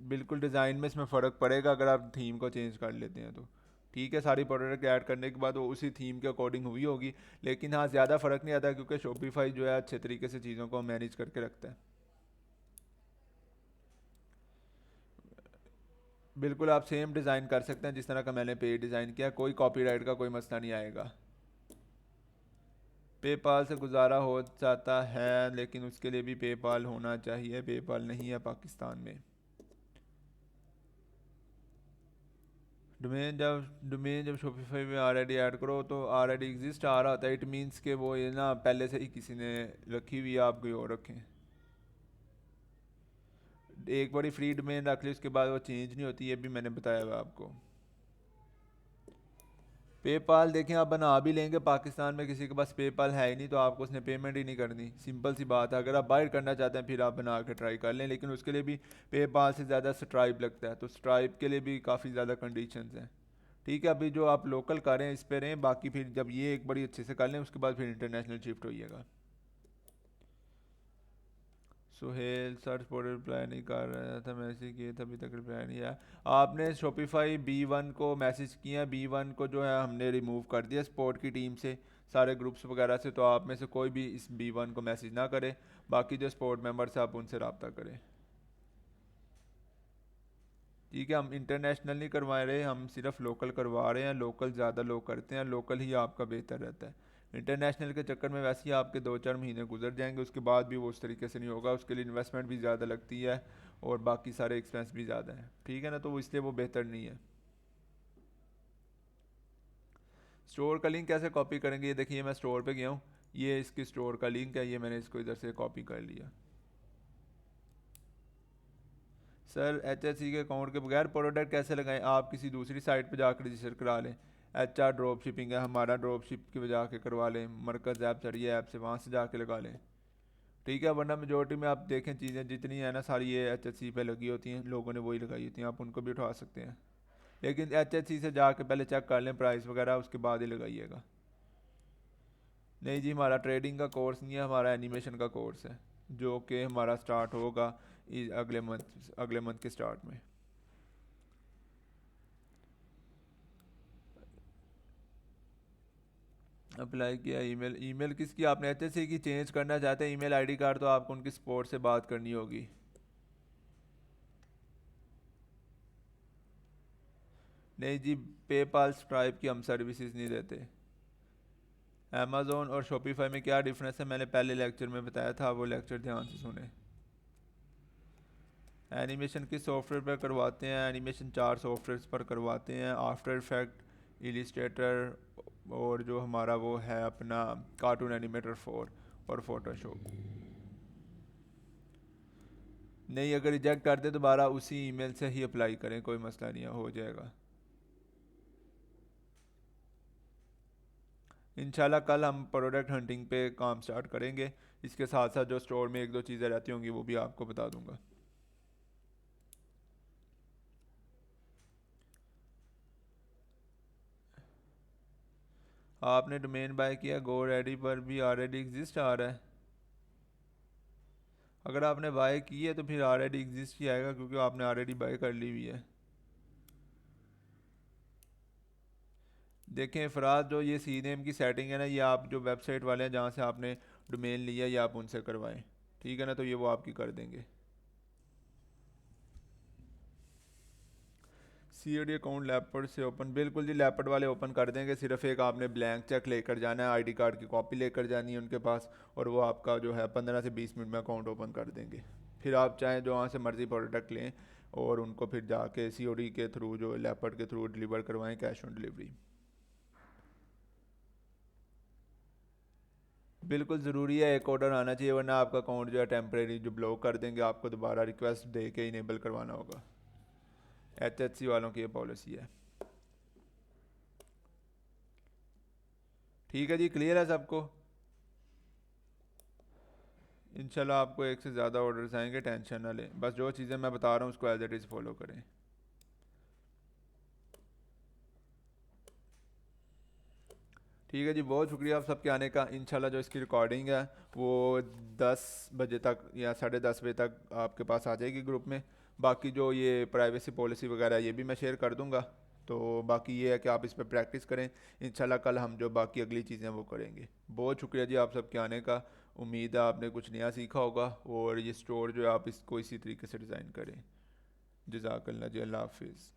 बिल्कुल डिज़ाइन में इसमें फ़र्क पड़ेगा अगर आप थीम को चेंज कर लेते हैं तो। ठीक है, सारी प्रोडक्ट ऐड करने के बाद वो उसी थीम के अकॉर्डिंग हुई होगी, लेकिन हाँ ज़्यादा फ़र्क नहीं आता क्योंकि शॉपिफाई जो है अच्छे तरीके से चीज़ों को मैनेज करके रखता है। बिल्कुल, आप सेम डिज़ाइन कर सकते हैं जिस तरह का मैंने पेज डिज़ाइन किया, कोई कॉपीराइट का कोई मसला नहीं आएगा। पेपाल से गुजारा हो जाता है, लेकिन उसके लिए भी पेपाल होना चाहिए। पेपाल नहीं है पाकिस्तान में। डोमेन जब शॉपिफाई में ऑलरेडी ऐड करो तो ऑलरेडी एग्जिस्ट आ रहा होता है। इट मीन्स के वो ये ना पहले से ही किसी ने रखी हुई है, आप कोई और रखें। एक बारी फ्री डोमेन रख ली उसके बाद वो चेंज नहीं होती, ये भी मैंने बताया हुआ आपको। पेपाल देखें आप बना भी लेंगे, पाकिस्तान में किसी के पास पेपाल है ही नहीं तो आपको उसने पेमेंट ही नहीं करनी। सिंपल सी बात है। अगर आप बाहर करना चाहते हैं फिर आप बना के ट्राई कर लें, लेकिन उसके लिए भी पेपाल से ज़्यादा स्ट्राइप लगता है, तो स्ट्राइप के लिए भी काफ़ी ज़्यादा कंडीशंस हैं। ठीक है, अभी जो आप लोकल करें इस पे रहें, बाकी फिर जब ये एक बड़ी अच्छे से कर लें उसके बाद फिर इंटरनेशनल शिफ्ट होइएगा। सुहेल सर्च पर रिप्लाई नहीं कर रहा था, मैसेज किए थे अभी तक रिप्लाई नहीं आया। आपने शॉपिफाई B1 को मैसेज किया, B1 को जो है हमने रिमूव कर दिया सपोर्ट की टीम से, सारे ग्रुप्स वगैरह से। तो आप में से कोई भी इस B1 को मैसेज ना करे, बाकी जो सपोर्ट मेंबर्स हैं आप उनसे रब्ता करें। ठीक है, हम इंटरनेशनल नहीं करवा रहे, हम सिर्फ लोकल करवा रहे हैं। लोकल ज़्यादा लोग करते हैं, लोकल ही आपका बेहतर रहता है। इंटरनेशनल के चक्कर में वैसे ही आपके 2-4 महीने गुजर जाएंगे, उसके बाद भी वो उस तरीके से नहीं होगा। उसके लिए इन्वेस्टमेंट भी ज़्यादा लगती है और बाकी सारे एक्सपेंस भी ज़्यादा हैं। ठीक है ना, तो इसलिए वो बेहतर नहीं है। स्टोर का लिंक कैसे कॉपी करेंगे? ये देखिए मैं स्टोर पे गया हूँ, ये इसकी स्टोर का लिंक है, ये मैंने इसको इधर से कॉपी कर लिया। सर HSC के अकाउंट के बगैर प्रोडक्ट कैसे लगाएं? आप किसी दूसरी साइट पर जाकर रजिस्टर करा लें। HR ड्रॉप शिपिंग है हमारा, ड्रॉप शिप की वजह के करवा लें। मरकज़ ऐप चढ़िए, ऐप से वहाँ से जाके लगा लें। ठीक है, वरना मेजोरिटी में आप देखें चीज़ें जितनी है ना सारी ये HSC पे लगी होती हैं, लोगों ने वही लगाई होती हैं, आप उनको भी उठा सकते हैं। लेकिन HSC से जाके पहले चेक कर लें प्राइस वगैरह, उसके बाद ही लगाइएगा। नहीं जी, हमारा ट्रेडिंग का कोर्स नहीं है, हमारा एनिमेशन का कोर्स है, जो कि हमारा स्टार्ट होगा अगले मंथ के स्टार्ट में। अप्लाई किया। ईमेल ईमेल किसकी? आपने HSC की चेंज करना चाहते हैं ईमेल आईडी कार्ड, तो आपको उनकी सपोर्ट से बात करनी होगी। नहीं जी, पेपाल स्ट्राइप की हम सर्विसेज नहीं देते। अमेज़ोन और शॉपिफाई में क्या डिफरेंस है मैंने पहले लेक्चर में बताया था, वो लेक्चर ध्यान से सुने। एनिमेशन किस सॉफ्टवेयर पर करवाते हैं? एनिमेशन 4 सॉफ्टवेयर पर करवाते हैं, आफ्टर इफेक्ट, इलिस्ट्रेटर और जो हमारा वो है अपना कार्टून एनिमेटर 4 और फोटोशॉप। नहीं, अगर रिजेक्ट कर दे दोबारा उसी ईमेल से ही अप्लाई करें, कोई मसला नहीं है, हो जाएगा। इंशाल्लाह कल हम प्रोडक्ट हंटिंग पे काम स्टार्ट करेंगे। इसके साथ साथ जो स्टोर में 1-2 चीज़ें रहती होंगी वो भी आपको बता दूंगा। आपने डोमेन बाय किया, गो रेडी पर भी ऑलरेडी एग्जिस्ट आ रहा है। अगर आपने बाय की है तो फिर ऑलरेडी एग्जिस्ट ही आएगा, क्योंकि आपने ऑलरेडी बाय कर ली हुई है। देखें फ़राज, जो ये सी नेम की सेटिंग है ना, ये आप जो वेबसाइट वाले हैं जहाँ से आपने डोमेन लिया, ये आप उनसे करवाएं। ठीक है ना, तो ये वो आपकी कर देंगे। COD अकाउंट लैपटॉप से ओपन, बिल्कुल जी, लैपटॉप वाले ओपन कर देंगे। सिर्फ एक आपने ब्लैंक चेक लेकर जाना है, आईडी कार्ड की कॉपी लेकर जानी है उनके पास, और वो आपका जो है 15 से 20 मिनट में अकाउंट ओपन कर देंगे। फिर आप चाहें जो वहाँ से मर्ज़ी प्रोडक्ट लें और उनको फिर जाके COD के थ्रू, जो लैपटॉप के थ्रू डिलीवर करवाएं, कैश ऑन डिलीवरी। बिल्कुल ज़रूरी है, एक ऑर्डर आना चाहिए, वरना आपका अकाउंट जो है टेम्परेरी जो ब्लॉक कर देंगे, आपको दोबारा रिक्वेस्ट दे के इनेबल करवाना होगा। HSC वालों की ये पॉलिसी है। ठीक है जी, क्लियर है सबको? इंशाल्लाह आपको एक से ज़्यादा ऑर्डर्स आएंगे, टेंशन ना लें, बस जो चीज़ें मैं बता रहा हूँ उसको एज इट इज़ फॉलो करें। ठीक है जी, बहुत शुक्रिया आप सबके आने का। इंशाल्लाह जो इसकी रिकॉर्डिंग है वो 10 बजे तक या 10:30 बजे तक आपके पास आ जाएगी ग्रुप में। बाकी जो ये प्राइवेसी पॉलिसी वगैरह ये भी मैं शेयर कर दूंगा। तो बाकी ये है कि आप इस पर प्रैक्टिस करें। इंशाल्लाह कल हम जो बाकी अगली चीज़ें वो करेंगे। बहुत शुक्रिया जी आप सबके आने का। उम्मीद है आपने कुछ नया सीखा होगा, और ये स्टोर जो है आप इसको इसी तरीके से डिज़ाइन करें। जज़ाकल्लाह जी, अल्लाह हाफिज़।